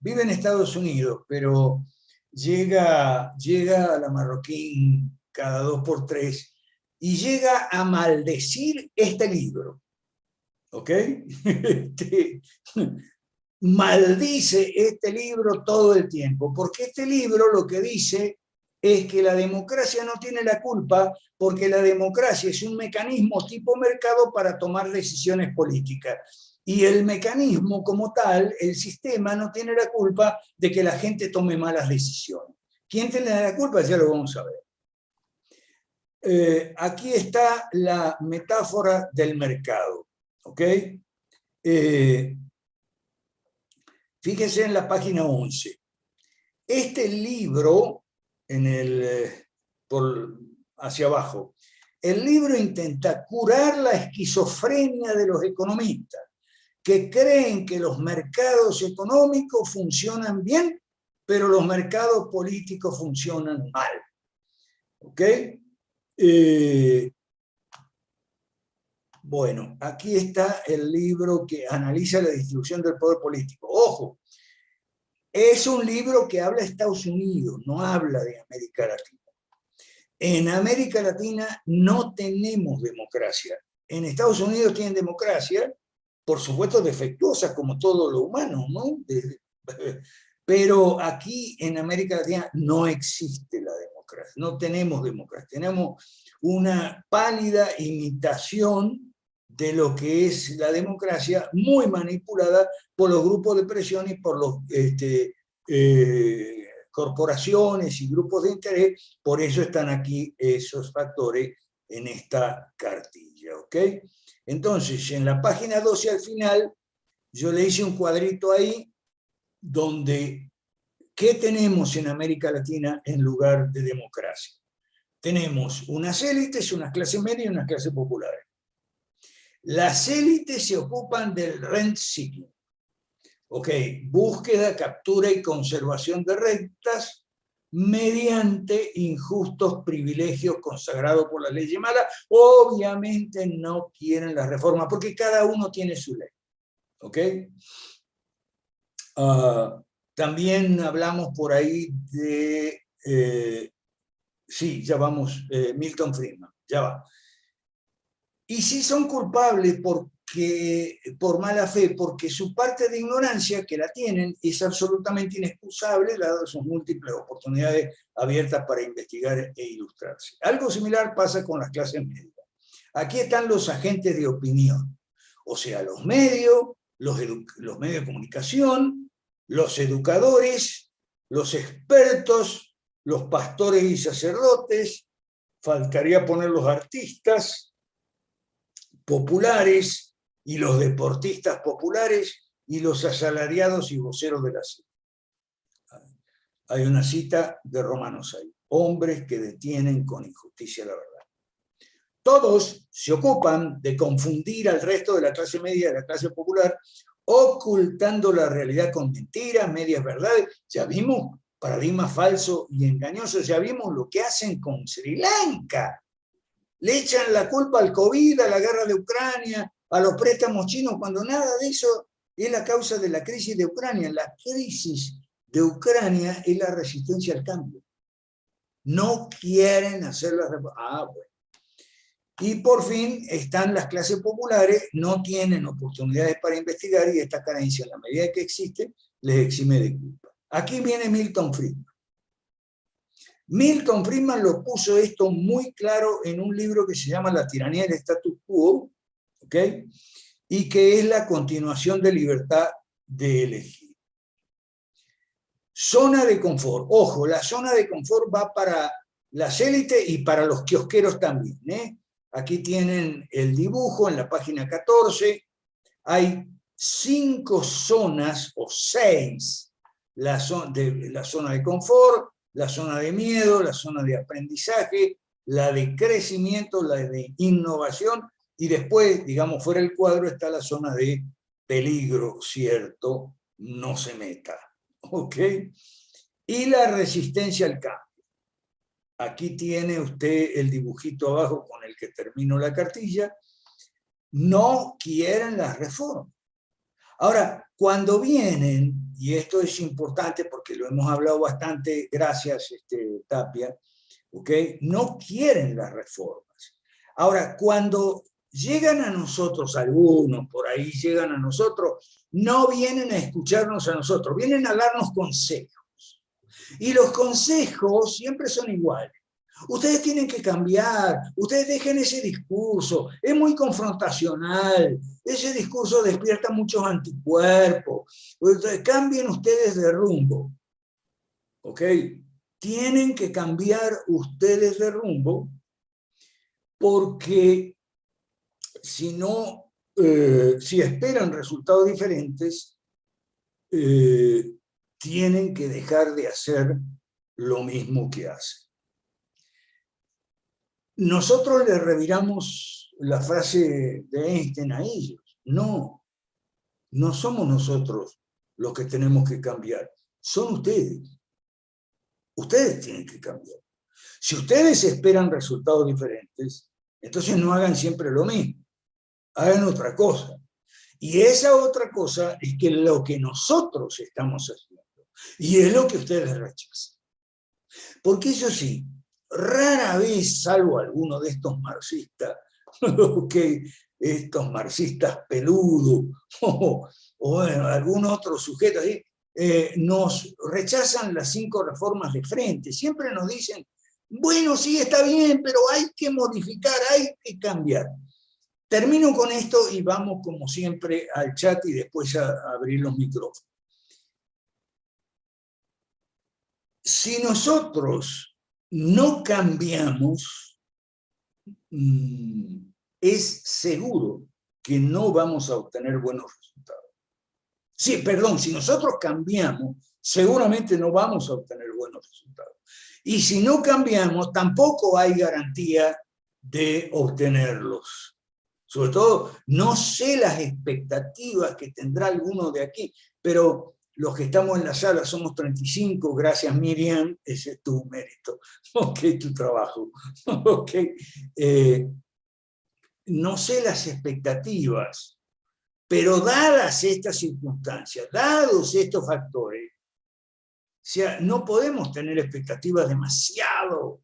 vive en Estados Unidos, pero llega a la Marroquín cada 2 por 3 y llega a maldecir este libro. ¿Ok? Maldice este libro todo el tiempo, porque este libro lo que dice es que la democracia no tiene la culpa, porque la democracia es un mecanismo tipo mercado para tomar decisiones políticas. Y el mecanismo como tal, el sistema, no tiene la culpa de que la gente tome malas decisiones. ¿Quién tiene la culpa? Ya lo vamos a ver. Aquí está la metáfora del mercado. ¿Ok? Fíjense en la página 11. Este libro, hacia abajo, el libro intenta curar la esquizofrenia de los economistas, que creen que los mercados económicos funcionan bien pero los mercados políticos funcionan mal. ¿Ok? Bueno, aquí está el libro que analiza la distribución del poder político. Ojo, es un libro que habla de Estados Unidos, no habla de América Latina. En América Latina no tenemos democracia. En Estados Unidos tienen democracia, por supuesto defectuosa como todo lo humano, ¿no? Pero aquí en América Latina no existe la democracia, no tenemos democracia, tenemos una pálida imitación de lo que es la democracia, muy manipulada por los grupos de presión y por los corporaciones y grupos de interés. Por eso están aquí esos factores en esta cartilla, ¿ok? Entonces, en la página 12 al final, yo le hice un cuadrito ahí donde, ¿qué tenemos en América Latina en lugar de democracia? Tenemos unas élites, unas clases medias y unas clases populares. Las élites se ocupan del rent seeking. Ok, búsqueda, captura y conservación de rentas mediante injustos privilegios consagrados por la ley llamada. Obviamente no quieren la reforma, porque cada uno tiene su ley. ¿Ok? También hablamos por ahí de... sí, ya vamos, Milton Friedman, ya va. Y sí son culpables por mala fe, porque su parte de ignorancia, que la tienen, es absolutamente inexcusable, dadas sus múltiples oportunidades abiertas para investigar e ilustrarse. Algo similar pasa con las clases medias. Aquí están los agentes de opinión, o sea, los medios, los medios de comunicación, los educadores, los expertos, los pastores y sacerdotes, faltaría poner los artistas populares y los deportistas populares y los asalariados y voceros de la cita. Hay una cita de Romanos 6, hombres que detienen con injusticia la verdad. Todos se ocupan de confundir al resto de la clase media y de la clase popular, ocultando la realidad con mentiras, medias verdades. Ya vimos paradigmas falsos y engañosos, ya vimos lo que hacen con Sri Lanka. Le echan la culpa al COVID, a la guerra de Ucrania, a los préstamos chinos, cuando nada de eso es la causa de la crisis de Ucrania. La crisis de Ucrania es la resistencia al cambio. No quieren hacer la reforma. Bueno. Y por fin están las clases populares, no tienen oportunidades para investigar y esta carencia, en la medida que existe, les exime de culpa. Aquí viene Milton Friedman. Milton Friedman lo puso esto muy claro en un libro que se llama La tiranía del status quo, ¿ok? Y que es la continuación de Libertad de elegir. Zona de confort. Ojo, la zona de confort va para las élites y para los kiosqueros también, ¿eh? Aquí tienen el dibujo en la página 14. Hay 5 zonas o 6. La zona de confort, la zona de miedo, la zona de aprendizaje, la de crecimiento, la de innovación, y después, digamos, fuera del cuadro está la zona de peligro, ¿cierto? No se meta, ¿ok? Y la resistencia al cambio. Aquí tiene usted el dibujito abajo con el que termino la cartilla. No quieren las reformas. Ahora, cuando vienen, y esto es importante porque lo hemos hablado bastante, gracias Tapia, ¿okay? No quieren las reformas. Ahora, cuando llegan a nosotros, algunos por ahí llegan a nosotros, no vienen a escucharnos a nosotros, vienen a darnos consejos. Y los consejos siempre son iguales. Ustedes tienen que cambiar, ustedes dejen ese discurso, es muy confrontacional, ese discurso despierta muchos anticuerpos, cambien ustedes de rumbo, ¿ok? Tienen que cambiar ustedes de rumbo porque si no, si esperan resultados diferentes, tienen que dejar de hacer lo mismo que hacen. Nosotros le reviramos la frase de Einstein a ellos. No, no somos nosotros los que tenemos que cambiar, son ustedes. Ustedes tienen que cambiar. Si ustedes esperan resultados diferentes, entonces no hagan siempre lo mismo. Hagan otra cosa. Y esa otra cosa es que lo que nosotros estamos haciendo, y es lo que ustedes rechazan. Porque eso sí, rara vez, salvo alguno de estos marxistas, estos marxistas peludos, o bueno, algún otro sujeto ahí, nos rechazan las 5 reformas de frente. Siempre nos dicen, bueno, sí, está bien, pero hay que modificar, hay que cambiar. Termino con esto y vamos, como siempre, al chat y después a abrir los micrófonos. Si nosotros no cambiamos, es seguro que no vamos a obtener buenos resultados. Sí, perdón, si nosotros cambiamos, seguramente no vamos a obtener buenos resultados. Y si no cambiamos, tampoco hay garantía de obtenerlos. Sobre todo, no sé las expectativas que tendrá alguno de aquí, pero los que estamos en la sala somos 35, gracias Miriam, ese es tu mérito, ok, tu trabajo, ok. No sé las expectativas, pero dadas estas circunstancias, dados estos factores, o sea, no podemos tener expectativas demasiado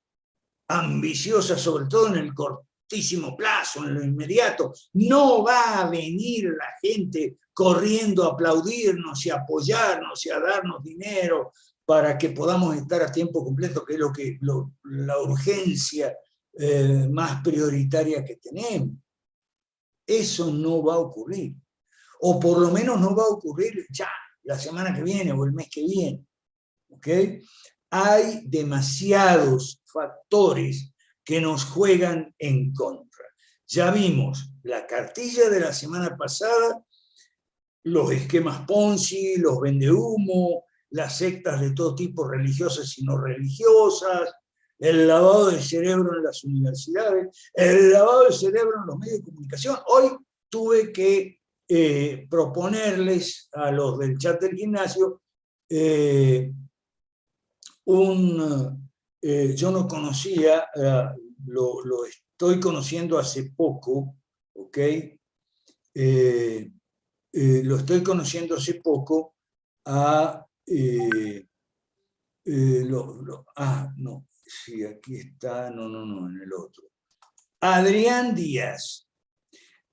ambiciosas, sobre todo en el cortísimo plazo, en lo inmediato. No va a venir la gente corriendo a aplaudirnos y a apoyarnos y a darnos dinero para que podamos estar a tiempo completo, que es la urgencia más prioritaria que tenemos. Eso no va a ocurrir. O por lo menos no va a ocurrir ya, la semana que viene o el mes que viene. ¿Okay? Hay demasiados factores que nos juegan en contra. Ya vimos la cartilla de la semana pasada, los esquemas Ponzi, los vendehumo, las sectas de todo tipo, religiosas y no religiosas, el lavado de cerebro en las universidades, el lavado de cerebro en los medios de comunicación. Hoy tuve que proponerles a los del chat del gimnasio yo no conocía, lo estoy conociendo hace poco, ¿ok? Lo estoy conociendo hace poco a... no, sí, aquí está, no, en el otro. Adrián Díaz.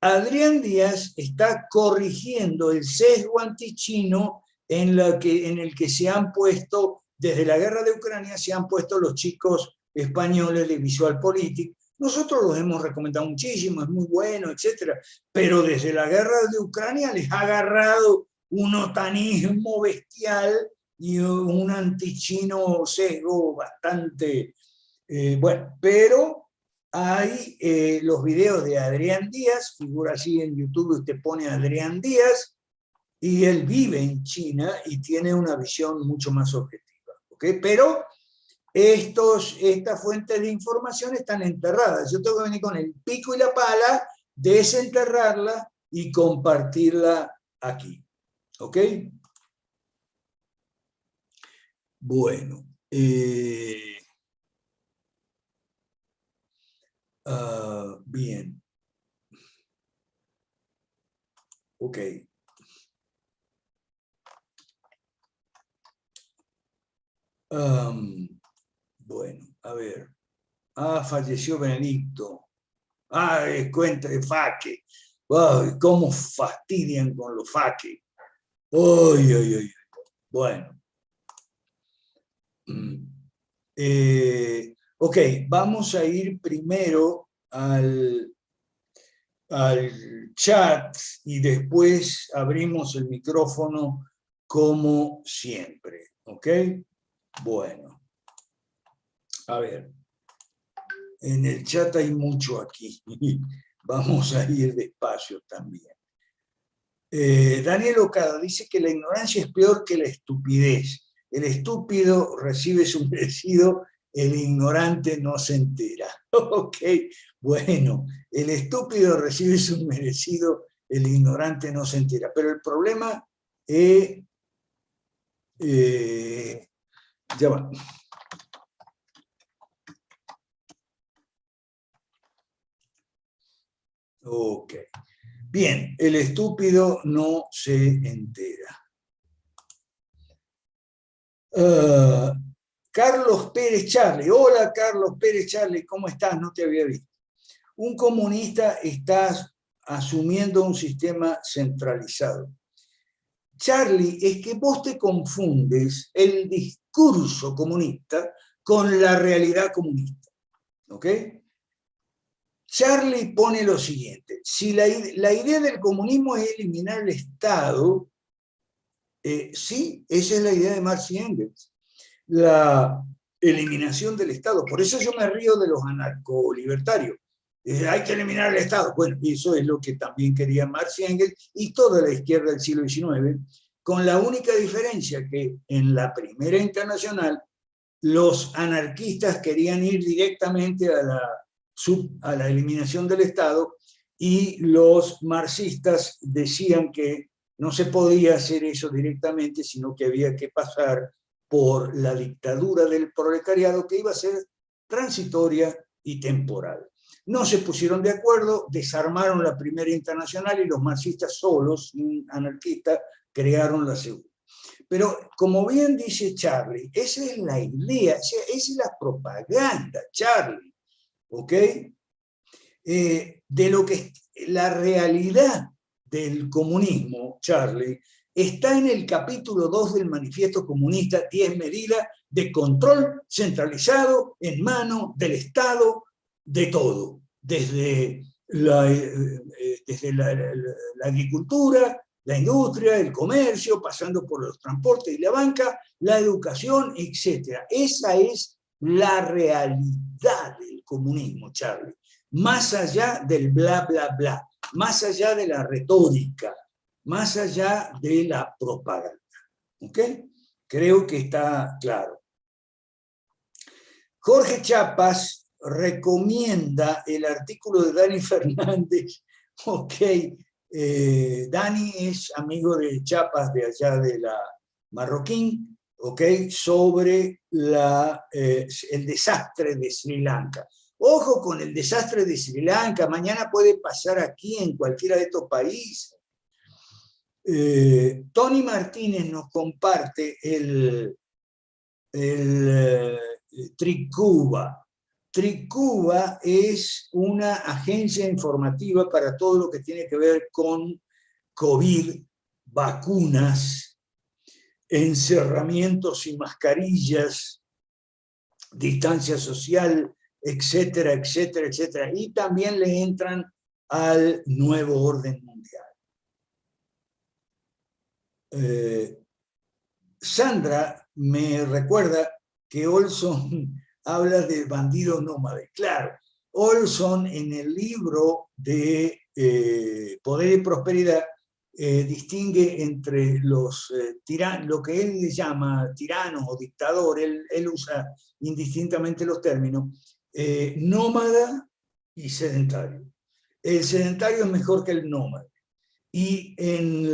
Adrián Díaz está corrigiendo el sesgo antichino en el que se han puesto, desde la guerra de Ucrania, se han puesto los chicos españoles de VisualPolitik. Nosotros los hemos recomendado muchísimo, es muy bueno, etc. Pero desde la guerra de Ucrania les ha agarrado un otanismo bestial y un antichino sesgo bastante... bueno, pero hay los videos de Adrián Díaz, figura así en YouTube, usted pone Adrián Díaz, y él vive en China y tiene una visión mucho más objetiva. ¿Okay? Pero estas fuentes de información están enterradas. Yo tengo que venir con el pico y la pala, desenterrarla y compartirla aquí. ¿Ok? Bueno. Bien. Ok. Bueno, a ver. Falleció Benedicto. Cuenta de Faque. Cómo fastidian con los Faque. Bueno. Ok, vamos a ir primero al chat y después abrimos el micrófono como siempre. ¿Ok? Bueno. A ver. En el chat hay mucho aquí. Vamos a ir despacio también. Daniel Ocada dice que la ignorancia es peor que la estupidez. El estúpido recibe su merecido, el ignorante no se entera. Ok, bueno, el estúpido recibe su merecido, el ignorante no se entera. Pero el problema es... ya va. Ok. Bien, el estúpido no se entera. Carlos Pérez Charli. Hola, Carlos Pérez Charli, ¿cómo estás? No te había visto. Un comunista está asumiendo un sistema centralizado. Charlie, es que vos te confundes el discurso comunista con la realidad comunista. ¿Ok? Charlie pone lo siguiente: si la idea del comunismo es eliminar el Estado, sí, esa es la idea de Marx y Engels, la eliminación del Estado. Por eso yo me río de los anarcolibertarios. Hay que eliminar el Estado. Bueno, eso es lo que también querían Marx y Engels y toda la izquierda del siglo XIX, con la única diferencia que en la Primera Internacional los anarquistas querían ir directamente a la eliminación del Estado y los marxistas decían que no se podía hacer eso directamente, sino que había que pasar por la dictadura del proletariado, que iba a ser transitoria y temporal. No se pusieron de acuerdo, desarmaron la Primera Internacional y los marxistas solos, sin anarquistas, crearon la segunda. Pero como bien dice Charlie, esa es la idea, esa es la propaganda, Charlie, ¿ok? De lo que la realidad del comunismo, Charlie, está en el capítulo 2 del Manifiesto Comunista, 10 medidas de control centralizado en manos del Estado de todo, desde la agricultura, la industria, el comercio, pasando por los transportes y la banca, la educación, etc. Esa es la realidad del comunismo, Charlie. Más allá del bla, bla, bla, más allá de la retórica, más allá de la propaganda. ¿Ok? Creo que está claro. Jorge Chapas recomienda el artículo de Dani Fernández. Ok, Dani es amigo de Chapas de allá de la Marroquín, ok, sobre el desastre de Sri Lanka. Ojo con el desastre de Sri Lanka, mañana puede pasar aquí en cualquiera de estos países. Tony Martínez nos comparte el Tricuba. Tricuba es una agencia informativa para todo lo que tiene que ver con COVID, vacunas, encerramientos y mascarillas, distancia social, etcétera, etcétera, etcétera. Y también le entran al nuevo orden mundial. Sandra me recuerda que Olson habla de bandidos nómades. Claro, Olson en el libro de Poder y Prosperidad distingue entre los tiranos, lo que él llama tiranos o dictador, él usa indistintamente los términos, nómada y sedentario. El sedentario es mejor que el nómada. Y en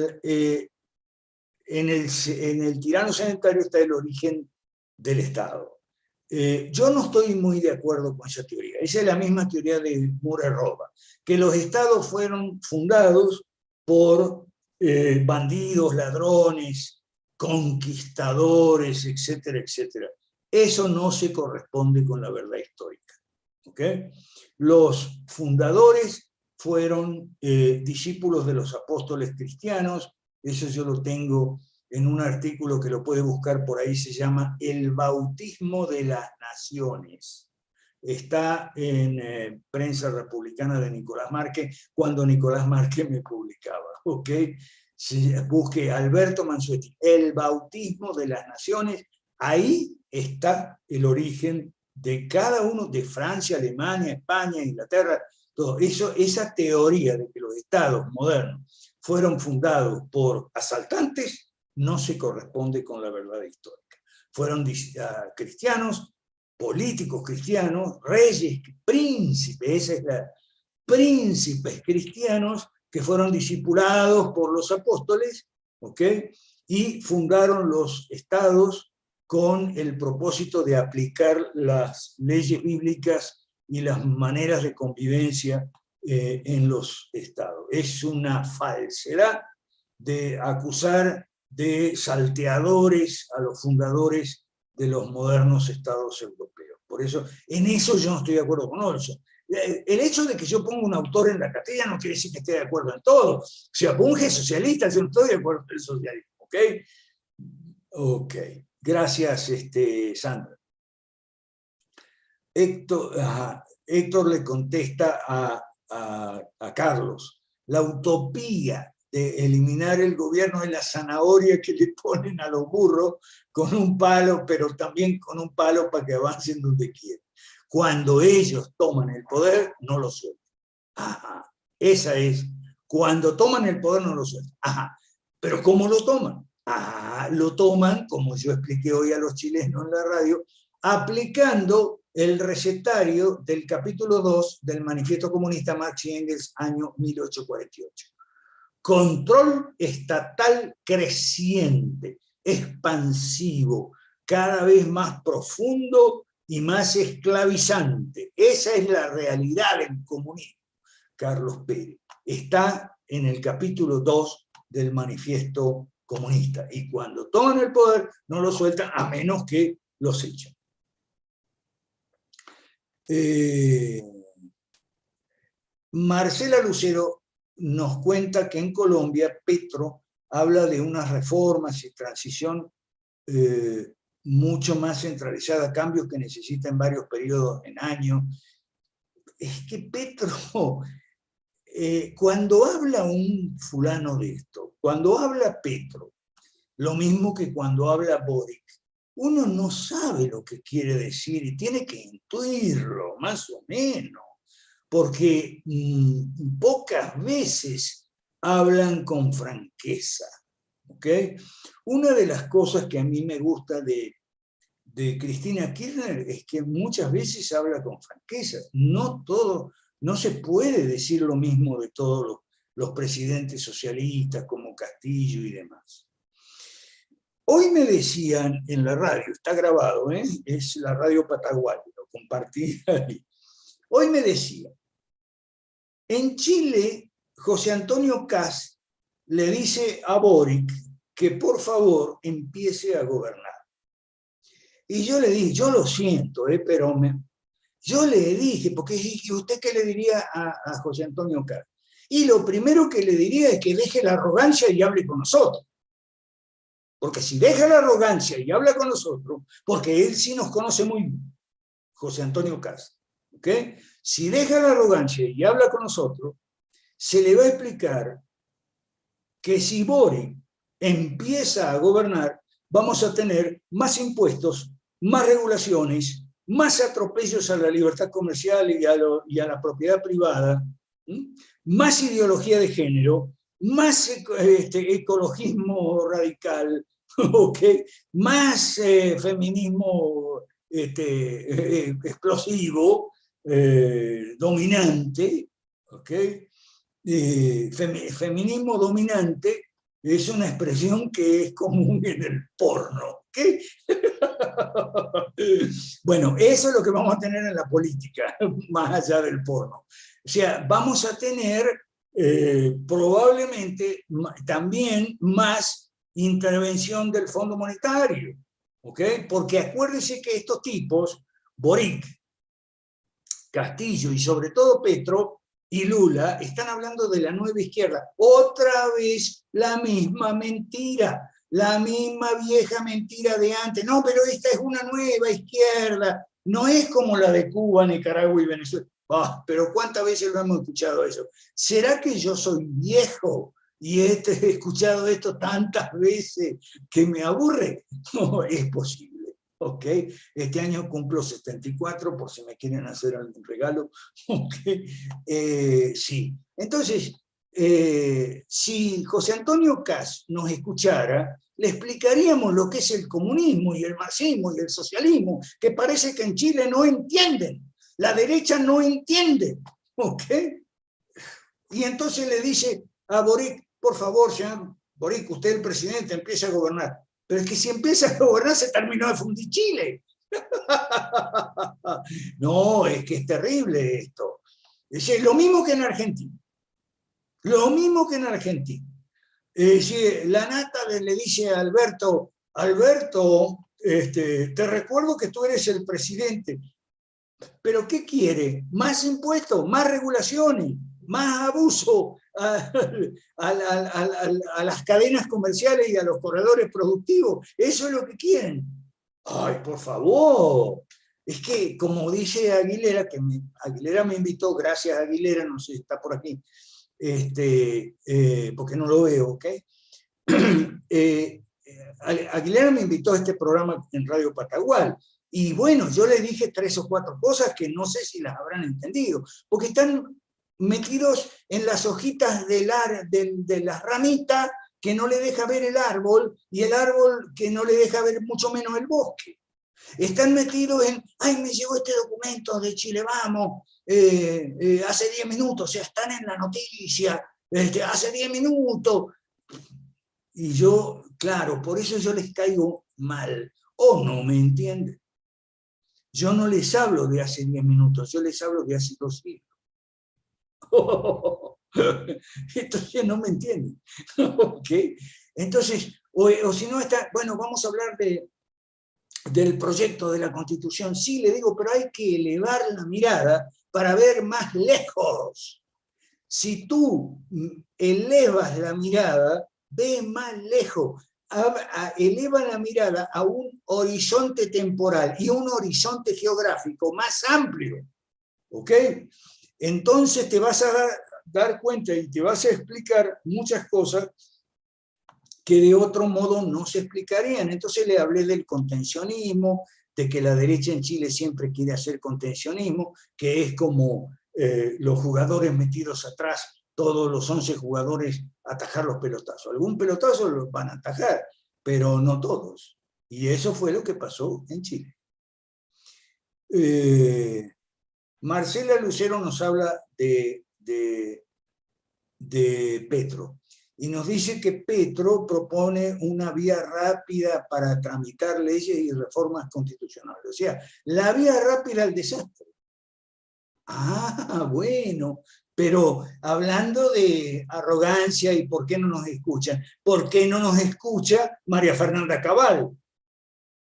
el tirano sedentario está el origen del Estado. Yo no estoy muy de acuerdo con esa teoría. Esa es la misma teoría de Murray-Rothbard, que los estados fueron fundados por bandidos, ladrones, conquistadores, etcétera, etcétera. Eso no se corresponde con la verdad histórica. ¿Okay? Los fundadores fueron discípulos de los apóstoles cristianos. Eso yo lo tengo en un artículo que lo puede buscar por ahí, se llama El bautismo de las naciones. Está en Prensa Republicana de Nicolás Márquez, cuando Nicolás Márquez me publicaba. ¿Ok? Busque Alberto Mansuetti, El bautismo de las naciones. Ahí está el origen de cada uno, de Francia, Alemania, España, Inglaterra, todo eso, esa teoría de que los estados modernos fueron fundados por asaltantes, no se corresponde con la verdad histórica. Fueron cristianos, políticos cristianos, reyes, príncipes, príncipes cristianos que fueron discipulados por los apóstoles, ¿ok? Y fundaron los estados con el propósito de aplicar las leyes bíblicas y las maneras de convivencia en los estados. Es una falsedad de acusar de salteadores a los fundadores de los modernos estados europeos. Por eso, en eso yo no estoy de acuerdo con Olson. El hecho de que yo ponga un autor en la cartilla no quiere decir que esté de acuerdo en todo. Si Bunge es socialista, yo no estoy de acuerdo con el socialismo. ¿Ok? Ok. Gracias, Sandra. Héctor le contesta a Carlos: la utopía de eliminar el gobierno es la zanahoria que le ponen a los burros con un palo, pero también con un palo para que avancen donde quieren. Cuando ellos toman el poder, no lo sueltan. Ajá, esa es. Cuando toman el poder, no lo sueltan. Ajá, pero ¿cómo lo toman? Ah, lo toman, como yo expliqué hoy a los chilenos en la radio, aplicando el recetario del capítulo 2 del Manifiesto Comunista Marx y Engels, año 1848. Control estatal creciente, expansivo, cada vez más profundo y más esclavizante. Esa es la realidad del comunismo, Carlos Pérez. Está en el capítulo 2 del Manifiesto Comunista. Y cuando toman el poder, no lo sueltan a menos que los echen. Marcela Lucero nos cuenta que en Colombia Petro habla de unas reformas y transición mucho más centralizada, cambios que necesitan varios periodos en años. Es que Petro, cuando habla un fulano de esto, cuando habla Petro, lo mismo que cuando habla Boric, uno no sabe lo que quiere decir y tiene que intuirlo, más o menos, porque pocas veces hablan con franqueza. ¿Okay? Una de las cosas que a mí me gusta de Cristina Kirchner es que muchas veces habla con franqueza. No se puede decir lo mismo de todos los presidentes socialistas como Castillo y demás. Hoy me decían en la radio, está grabado, es la radio Patagual, lo compartí ahí. Hoy me decían, en Chile, José Antonio Kast le dice a Boric que por favor empiece a gobernar. Y yo le dije, yo lo siento, pero yo le dije, porque ¿usted qué le diría a José Antonio Kast? Y lo primero que le diría es que deje la arrogancia y hable con nosotros. Porque si deja la arrogancia y habla con nosotros, porque él sí nos conoce muy bien, José Antonio Kast, ¿okay? Si deja la arrogancia y habla con nosotros, se le va a explicar que si Boric empieza a gobernar, vamos a tener más impuestos, más regulaciones, más atropellos a la libertad comercial y a la propiedad privada, más ideología de género, más ecologismo radical, ¿okay? Más feminismo explosivo, dominante, ¿okay? Feminismo dominante es una expresión que es común en el porno. ¿Okay? Bueno, eso es lo que vamos a tener en la política, más allá del porno. O sea, vamos a tener probablemente también más intervención del Fondo Monetario, ¿okay? Porque acuérdense que estos tipos, Boric, Castillo y sobre todo Petro y Lula, están hablando de la nueva izquierda. Otra vez la misma mentira, la misma vieja mentira de antes. No, pero esta es una nueva izquierda, no es como la de Cuba, Nicaragua y Venezuela. Pero ¿cuántas veces lo hemos escuchado eso? ¿Será que yo soy viejo y he escuchado esto tantas veces que me aburre? No, es posible. Okay. Este año cumplo 74, por si me quieren hacer algún regalo. Okay. Sí. Entonces, si José Antonio Kast nos escuchara, le explicaríamos lo que es el comunismo y el marxismo y el socialismo, que parece que en Chile no entienden. La derecha no entiende. ¿Okay? Y entonces le dice a Boric, por favor, señor Boric, usted es el presidente, empieza a gobernar. Pero es que si empieza a gobernar se terminó de fundir Chile. No, es que es terrible esto. Es decir, lo mismo que en Argentina. Lo mismo que en Argentina. Es decir, la nata le dice a Alberto, Alberto, te recuerdo que tú eres el presidente, pero ¿qué quiere? ¿Más impuestos? ¿Más regulaciones? ¿Más abuso a las cadenas comerciales y a los corredores productivos? Eso es lo que quieren. Ay, por favor. Es que, como dice Aguilera, Aguilera me invitó, gracias Aguilera, no sé si está por aquí, porque no lo veo, ¿ok? Aguilera me invitó a este programa en Radio Patagual, y bueno, yo le dije 3 o 4 cosas que no sé si las habrán entendido, porque están metidos en las hojitas de las ramitas que no le deja ver el árbol, y el árbol que no le deja ver mucho menos el bosque. Están metidos en, ay, me llegó este documento de Chile Vamos, hace 10 minutos, o sea, están en la noticia, hace 10 minutos. Y yo, claro, por eso yo les caigo mal, o no me entienden. Yo no les hablo de hace 10 minutos, yo les hablo de hace 2 siglos. Entonces no me entienden. ¿Okay? Entonces, o si no está, bueno, vamos a hablar del proyecto de la Constitución. Sí, le digo, pero hay que elevar la mirada para ver más lejos. Si tú elevas la mirada, ve más lejos. Eleva la mirada a un horizonte temporal y un horizonte geográfico más amplio. ¿Ok? Entonces te vas a dar cuenta y te vas a explicar muchas cosas que de otro modo no se explicarían. Entonces le hablé del contencionismo, de que la derecha en Chile siempre quiere hacer contencionismo, que es como los jugadores metidos atrás, todos los 11 jugadores atajar los pelotazos. Algún pelotazo los van a atajar, pero no todos. Y eso fue lo que pasó en Chile. Marcela Lucero nos habla de Petro. Y nos dice que Petro propone una vía rápida para tramitar leyes y reformas constitucionales. O sea, la vía rápida al desastre. Ah, bueno, pero hablando de arrogancia y por qué no nos escuchan, ¿por qué no nos escucha María Fernanda Cabal?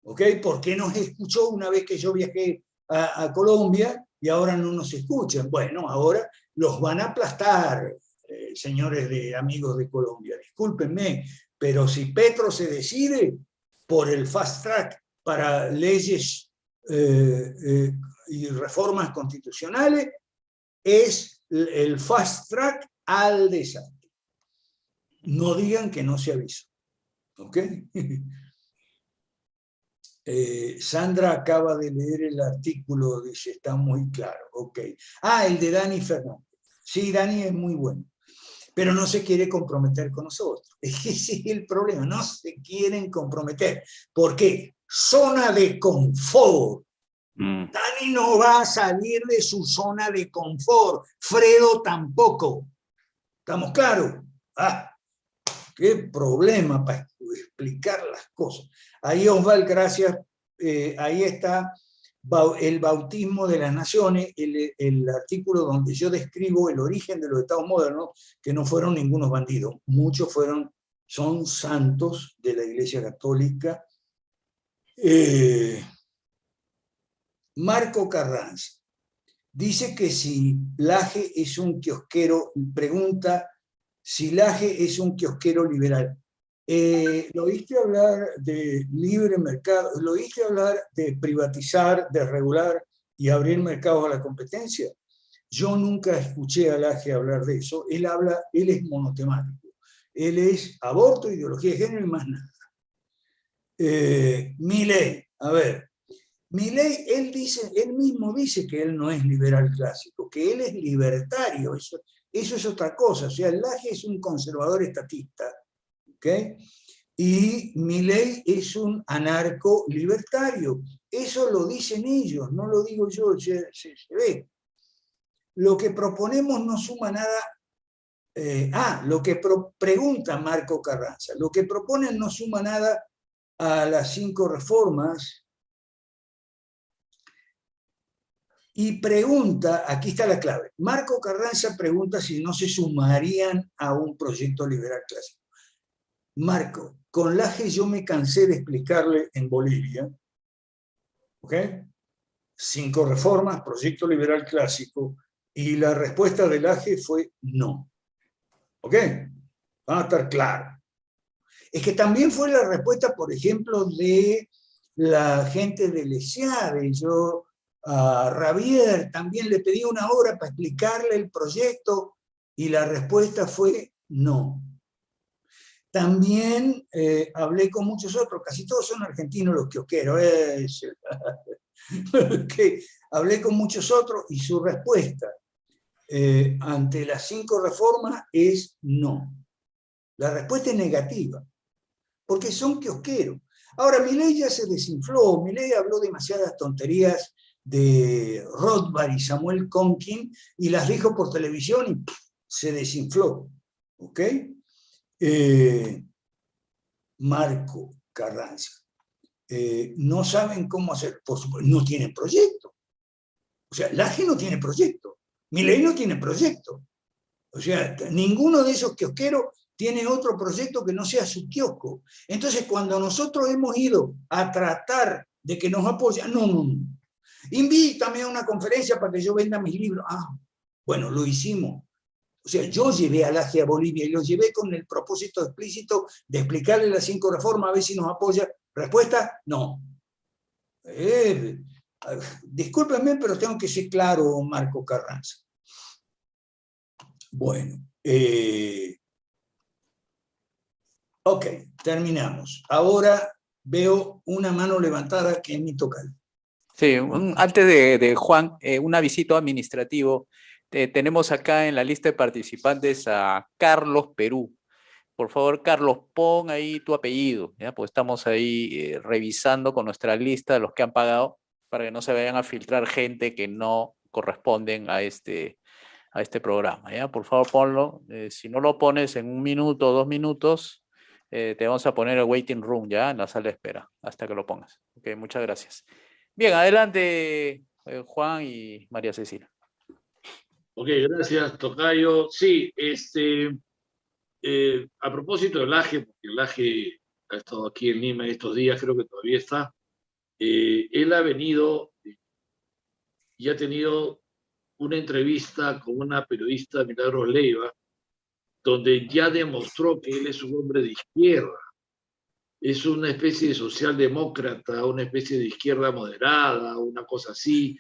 ¿Ok? ¿Por qué nos escuchó una vez que yo viajé a Colombia y ahora no nos escuchan? Bueno, ahora los van a aplastar, señores de amigos de Colombia, discúlpenme, pero si Petro se decide por el fast track para leyes y reformas constitucionales, es el fast track al desastre. No digan que no se avisó. ¿Ok? Sandra acaba de leer el artículo, dice, está muy claro. Ok. Ah, el de Dani Fernández. Sí, Dani es muy bueno, pero no se quiere comprometer con nosotros. Ese es el problema, no se quieren comprometer. ¿Por qué? Zona de confort. Dani no va a salir de su zona de confort. Fredo tampoco. ¿Estamos claros? Ah, qué problema para explicar las cosas. Ahí, Osvaldo, gracias. Ahí está el bautismo de las naciones, el artículo donde yo describo el origen de los estados modernos, que no fueron ningunos bandidos, muchos son santos de la Iglesia Católica. Marco Carranza dice que si Laje es un kiosquero, pregunta si Laje es un kiosquero liberal. ¿Lo oíste hablar de libre mercado? ¿Lo oíste hablar de privatizar, de regular y abrir mercados a la competencia? Yo nunca escuché a Laje hablar de eso. Él es monotemático. Él es aborto, ideología de género y más nada. Milei, a ver. Milei, él mismo dice que él no es liberal clásico, que él es libertario. Eso es otra cosa. O sea, el Laje es un conservador estatista. ¿Okay? Y Milei es un anarco libertario. Eso lo dicen ellos, no lo digo yo, se ve. Lo que proponemos no suma nada. Lo que pregunta Marco Carranza, lo que proponen no suma nada a las 5 reformas. Y pregunta, aquí está la clave, Marco Carranza pregunta si no se sumarían a un proyecto liberal clásico. Marco, con Laje yo me cansé de explicarle en Bolivia, ¿ok? 5 reformas, proyecto liberal clásico, y la respuesta de Laje fue no. ¿Ok? Van a estar claros. Es que también fue la respuesta, por ejemplo, de la gente del ESEADE. Yo a Javier también le pedí una hora para explicarle el proyecto y la respuesta fue no. También hablé con muchos otros, casi todos son argentinos los kiosqueros, que hablé con muchos otros y su respuesta ante las 5 reformas es no. La respuesta es negativa, porque son kiosqueros. Ahora, Milei ya se desinfló, Milei habló demasiadas tonterías de Rothbard y Samuel Conkin y las dijo por televisión y se desinfló. ¿Ok? Marco Carranza. No saben cómo hacer, por supuesto, no tienen proyecto. O sea, Laje no tiene proyecto, Milei no tiene proyecto. O sea, ninguno de esos kiosqueros tiene otro proyecto que no sea su kiosco. Entonces, cuando nosotros hemos ido a tratar de que nos apoyen, no. Invítame a una conferencia para que yo venda mis libros. Bueno, lo hicimos. O sea, yo llevé a Laje a Bolivia y lo llevé con el propósito explícito de explicarle las 5 reformas, a ver si nos apoya. Respuesta, no. Discúlpenme, pero tengo que ser claro, Marco Carranza. Bueno, ok, terminamos. Ahora veo una mano levantada que es mi tocal. Sí, antes de Juan, un avisito administrativo. Tenemos acá en la lista de participantes a Carlos Perú. Por favor, Carlos, pon ahí tu apellido, ¿ya? Pues estamos ahí revisando con nuestra lista de los que han pagado para que no se vayan a filtrar gente que no corresponden a este programa, ¿ya? Por favor, ponlo. Si no lo pones en 1 minuto o 2 minutos, te vamos a poner el waiting room, ¿ya? En la sala de espera, hasta que lo pongas. Ok, muchas gracias. Bien, adelante, Juan y María Cecilia. Ok, gracias, tocayo. Sí, a propósito del Laje, porque el Laje ha estado aquí en Lima estos días, creo que todavía está, él ha venido y ha tenido una entrevista con una periodista, Milagros Leiva, donde ya demostró que él es un hombre de izquierda, es una especie de socialdemócrata, una especie de izquierda moderada, una cosa así,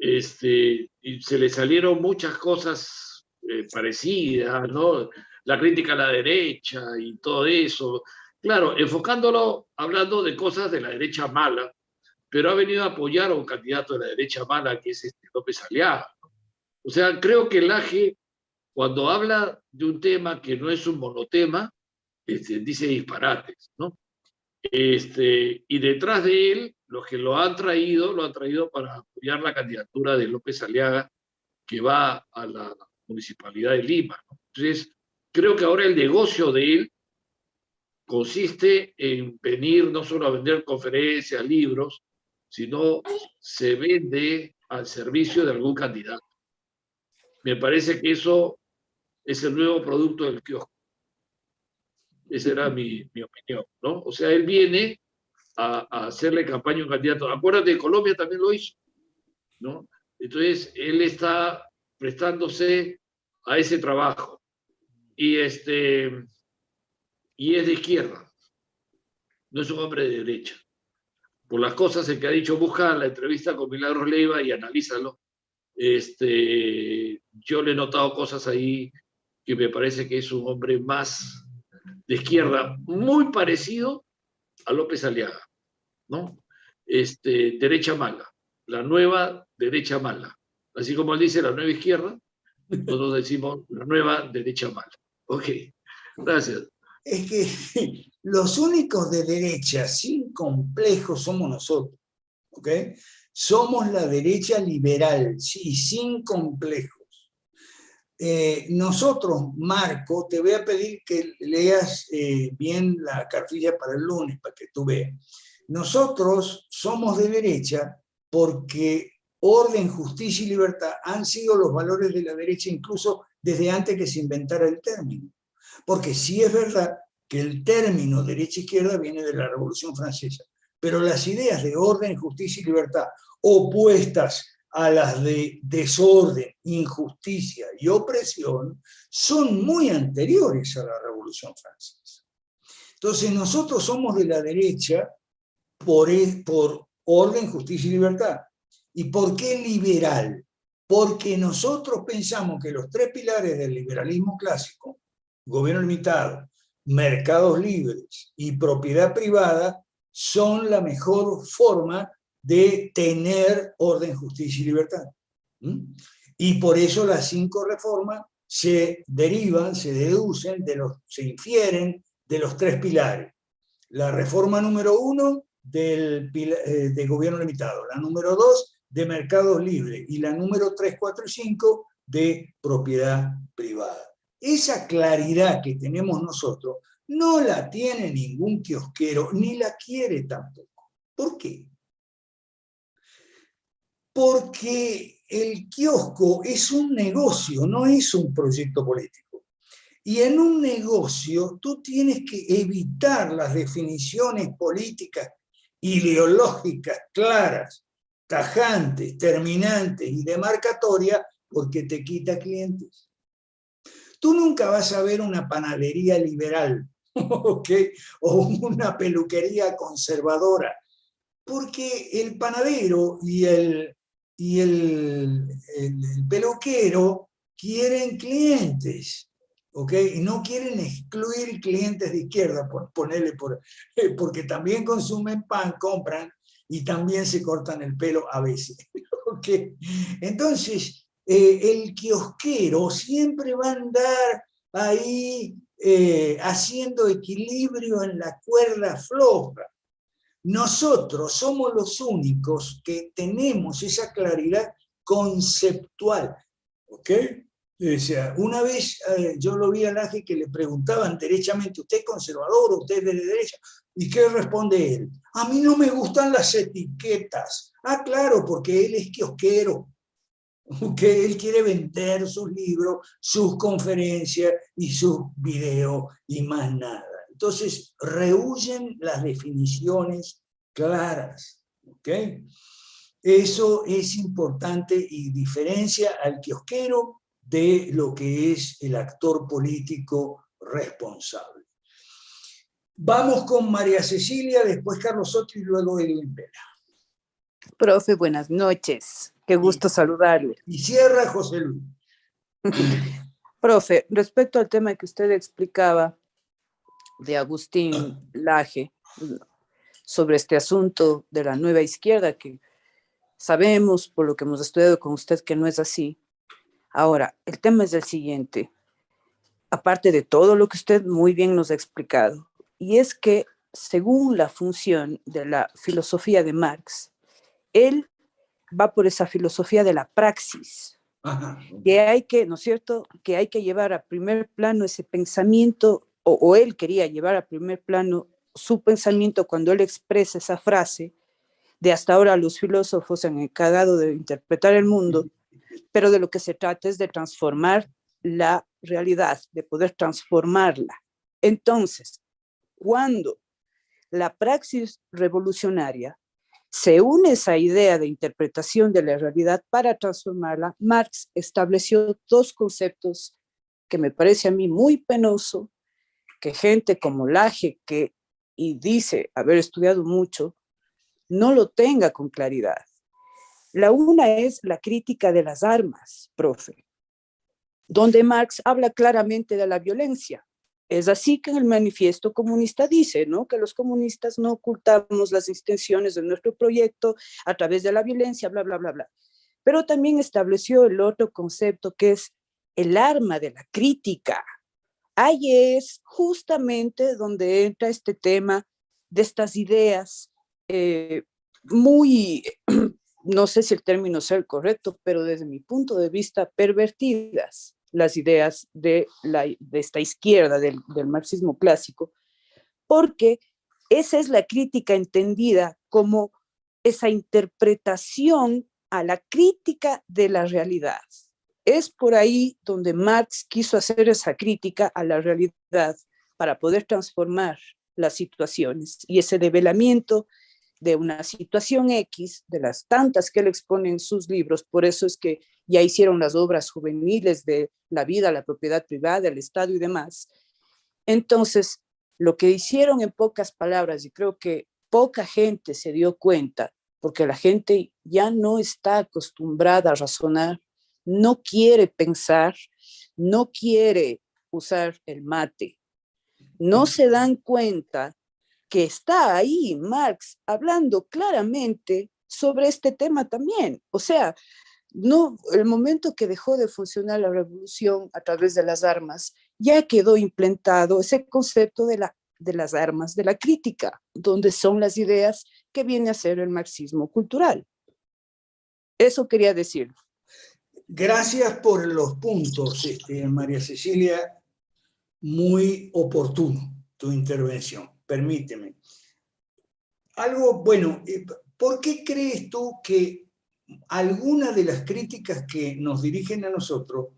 y se le salieron muchas cosas parecidas, ¿no? La crítica a la derecha y todo eso. Claro, enfocándolo, hablando de cosas de la derecha mala, pero ha venido a apoyar a un candidato de la derecha mala, que es López Aliaga. O sea, creo que Laje, cuando habla de un tema que no es un monotema, dice disparates, ¿no? Y detrás de él, los que lo han traído para apoyar la candidatura de López Aliaga, que va a la Municipalidad de Lima, ¿no? Entonces, creo que ahora el negocio de él consiste en venir no solo a vender conferencias, libros, sino se vende al servicio de algún candidato. Me parece que eso es el nuevo producto del kiosco. Esa era mi opinión, ¿no? O sea, él viene a hacerle campaña a un candidato. Acuérdate, Colombia también lo hizo, ¿no? Entonces, él está prestándose a ese trabajo. Y es de izquierda, no es un hombre de derecha. Por las cosas en que ha dicho, busca la entrevista con Milagros Leiva y analízalo. Yo le he notado cosas ahí que me parece que es un hombre más de izquierda, muy parecido a López Aliaga, ¿no? Derecha mala, la nueva derecha mala. Así como él dice la nueva izquierda, nosotros decimos la nueva derecha mala. Ok, gracias. Es que los únicos de derecha sin complejos somos nosotros, ¿ok? Somos la derecha liberal, sí, sin complejos. Nosotros, Marco, te voy a pedir que leas bien la cartilla para el lunes, para que tú veas. Nosotros somos de derecha porque orden, justicia y libertad han sido los valores de la derecha incluso desde antes que se inventara el término. Porque sí es verdad que el término derecha-izquierda viene de la Revolución Francesa, pero las ideas de orden, justicia y libertad, opuestas a las de desorden, injusticia y opresión, son muy anteriores a la Revolución Francesa. Entonces nosotros somos de la derecha por orden, justicia y libertad. ¿Y por qué liberal? Porque nosotros pensamos que los tres pilares del liberalismo clásico, gobierno limitado, mercados libres y propiedad privada, son la mejor forma de tener orden, justicia y libertad. Y por eso las 5 reformas se derivan, se deducen, se infieren de los 3 pilares. La reforma número 1 de gobierno limitado, la número 2 de mercados libres y la número 3, 4 y 5 de propiedad privada. Esa claridad que tenemos nosotros no la tiene ningún kiosquero, ni la quiere tampoco. ¿Por qué? Porque el kiosco es un negocio, no es un proyecto político. Y en un negocio tú tienes que evitar las definiciones políticas, ideológicas, claras, tajantes, terminantes y demarcatorias, porque te quita clientes. Tú nunca vas a ver una panadería liberal, ¿okay? O una peluquería conservadora, porque el panadero y el peluquero quieren clientes, ¿ok? Y no quieren excluir clientes de izquierda, porque también consumen pan, compran y también se cortan el pelo a veces, ¿ok? Entonces, el kiosquero siempre va a andar ahí haciendo equilibrio en la cuerda floja. Nosotros somos los únicos que tenemos esa claridad conceptual, ¿ok? O sea, una vez yo lo vi a Laje que le preguntaban derechamente, ¿usted es conservador o usted es de derecha? ¿Y qué responde él? A mí no me gustan las etiquetas. Ah, claro, porque él es kiosquero, que él quiere vender sus libros, sus conferencias y sus videos y más nada. Entonces, rehuyen las definiciones claras, ¿ok? Eso es importante y diferencia al kiosquero de lo que es el actor político responsable. Vamos con María Cecilia, después Carlos Soto y luego Edwin Pera. Profe, buenas noches. Qué gusto saludarle. Y cierra José Luis. Profe, respecto al tema que usted explicaba de Agustín Laje sobre este asunto de la nueva izquierda, que sabemos por lo que hemos estudiado con usted que no es así. Ahora, el tema es el siguiente, aparte de todo lo que usted muy bien nos ha explicado, y es que según la función de la filosofía de Marx, él va por esa filosofía de la praxis, que hay que, ¿no es cierto?, que hay que llevar a primer plano ese pensamiento, o él quería llevar a primer plano su pensamiento cuando él expresa esa frase de hasta ahora los filósofos se han encargado de interpretar el mundo, pero de lo que se trata es de transformar la realidad, de poder transformarla. Entonces, cuando la praxis revolucionaria se une esa idea de interpretación de la realidad para transformarla, Marx estableció 2 conceptos que me parece a mí muy penoso que gente como Laje, que y dice haber estudiado mucho, no lo tenga con claridad. La una es la crítica de las armas, profe, donde Marx habla claramente de la violencia. Es así que en el manifiesto comunista dice, ¿no?, que los comunistas no ocultamos las intenciones de nuestro proyecto a través de la violencia, bla, bla, bla, bla. Pero también estableció el otro concepto que es el arma de la crítica. Ahí es justamente donde entra este tema de estas ideas muy, no sé si el término sea el correcto, pero desde mi punto de vista, pervertidas las ideas de esta izquierda, del marxismo clásico, porque esa es la crítica entendida como esa interpretación a la crítica de la realidad. Es por ahí donde Marx quiso hacer esa crítica a la realidad para poder transformar las situaciones, y ese develamiento de una situación X, de las tantas que él expone en sus libros, por eso es que ya hicieron las obras juveniles de la vida, la propiedad privada, el Estado y demás. Entonces, lo que hicieron en pocas palabras, y creo que poca gente se dio cuenta, porque la gente ya no está acostumbrada a razonar, no quiere pensar, no quiere usar el mate, no se dan cuenta que está ahí Marx hablando claramente sobre este tema también. O sea, no, el momento que dejó de funcionar la revolución a través de las armas, ya quedó implantado ese concepto de las armas, de la crítica, donde son las ideas que viene a ser el marxismo cultural. Eso quería decir. Gracias por los puntos, María Cecilia. Muy oportuno tu intervención. Permíteme. Algo, bueno, ¿por qué crees tú que alguna de las críticas que nos dirigen a nosotros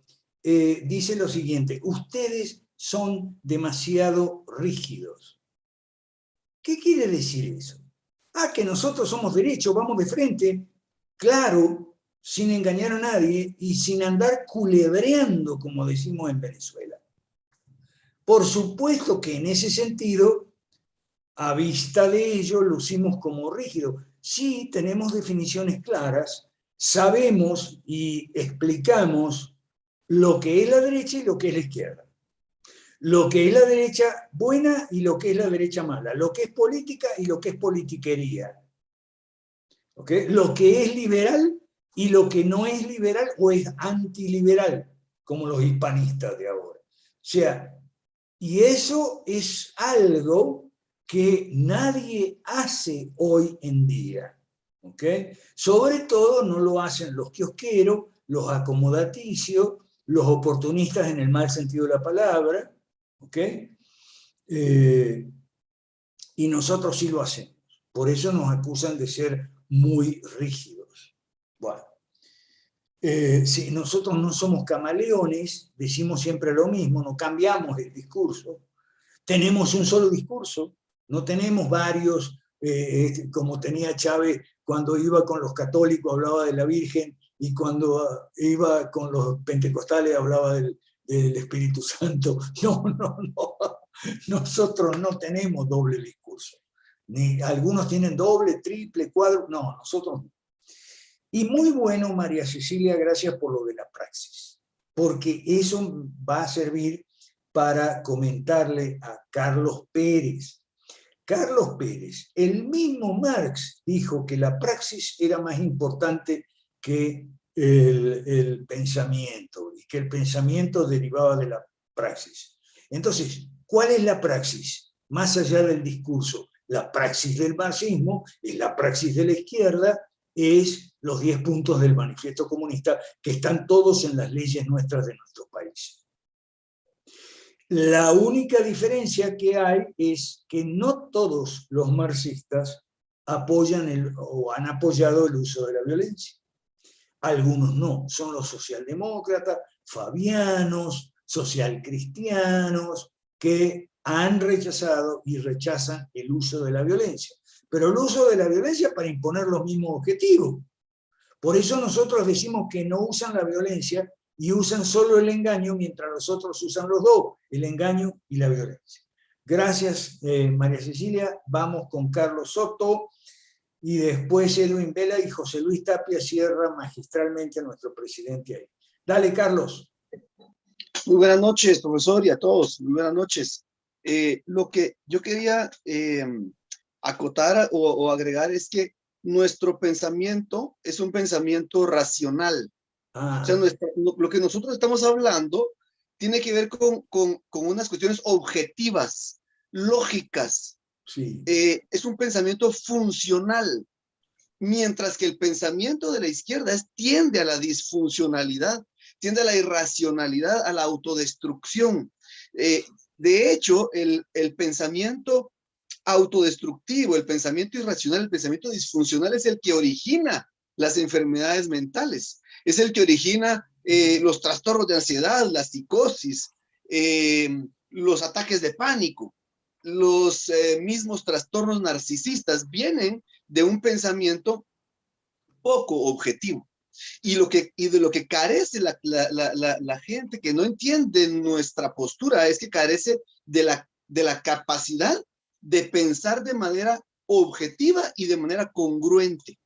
dice lo siguiente: ustedes son demasiado rígidos? ¿Qué quiere decir eso? Ah, que nosotros somos derechos, vamos de frente, claro, sin engañar a nadie y sin andar culebreando, como decimos en Venezuela. Por supuesto que en ese sentido, a vista de ello, lucimos como rígidos. Sí, tenemos definiciones claras, sabemos y explicamos lo que es la derecha y lo que es la izquierda. Lo que es la derecha buena y lo que es la derecha mala. Lo que es política y lo que es politiquería. ¿Okay? Lo que es liberal y lo que no es liberal o es antiliberal, como los hispanistas de ahora. O sea, y eso es algo que nadie hace hoy en día. ¿Okay? Sobre todo no lo hacen los kiosqueros, los acomodaticios, los oportunistas en el mal sentido de la palabra. ¿Okay? Y nosotros sí lo hacemos. Por eso nos acusan de ser muy rígidos. Bueno. Si nosotros no somos camaleones, decimos siempre lo mismo, no cambiamos el discurso, tenemos un solo discurso, no tenemos varios, como tenía Chávez cuando iba con los católicos hablaba de la Virgen y cuando iba con los pentecostales hablaba del Espíritu Santo. No, nosotros no tenemos doble discurso, ni algunos tienen doble, triple, cuádruple, no, nosotros no. Y muy bueno, María Cecilia, gracias por lo de la praxis, porque eso va a servir para comentarle a Carlos Pérez. Carlos Pérez, el mismo Marx dijo que la praxis era más importante que el pensamiento, y que el pensamiento derivaba de la praxis. Entonces, ¿cuál es la praxis? Más allá del discurso, la praxis del marxismo es la praxis de la izquierda, es los 10 puntos del manifiesto comunista que están todos en las leyes nuestras de nuestro país. La única diferencia que hay es que no todos los marxistas apoyan o han apoyado el uso de la violencia. Algunos no, son los socialdemócratas, fabianos, socialcristianos, que han rechazado y rechazan el uso de la violencia. Pero el uso de la violencia para imponer los mismos objetivos. Por eso nosotros decimos que no usan la violencia y usan solo el engaño, mientras los otros usan los dos, el engaño y la violencia. Gracias, María Cecilia. Vamos con Carlos Soto y después Edwin Vela y José Luis Tapia cierra magistralmente a nuestro presidente ahí. Dale, Carlos. Muy buenas noches, profesor, y a todos. Muy buenas noches. Lo que yo quería acotar o agregar es que nuestro pensamiento es un pensamiento racional. O sea, lo que nosotros estamos hablando tiene que ver con unas cuestiones objetivas, lógicas. Sí. Es un pensamiento funcional, mientras que el pensamiento de la izquierda tiende a la disfuncionalidad, tiende a la irracionalidad, a la autodestrucción. De hecho, el pensamiento autodestructivo, el pensamiento irracional, el pensamiento disfuncional es el que origina las enfermedades mentales. Es el que origina los trastornos de ansiedad, la psicosis, los ataques de pánico. Los mismos trastornos narcisistas vienen de un pensamiento poco objetivo. Y de lo que carece la gente que no entiende nuestra postura es que carece de la capacidad de pensar de manera objetiva y de manera congruente.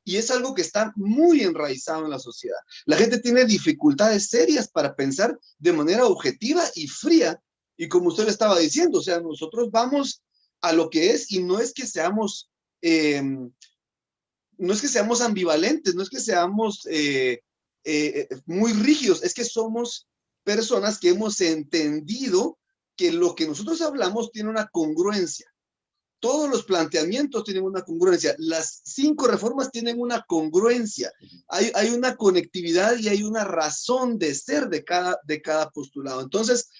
Y es algo que está muy enraizado en la sociedad. La gente tiene dificultades serias para pensar de manera objetiva y fría. Y como usted le estaba diciendo, o sea, nosotros vamos a lo que es, y no es que seamos ambivalentes, no es que seamos muy rígidos, es que somos personas que hemos entendido que lo que nosotros hablamos tiene una congruencia. Todos los planteamientos tienen una congruencia. Las 5 reformas tienen una congruencia. Hay una conectividad y hay una razón de ser de cada postulado. Entonces,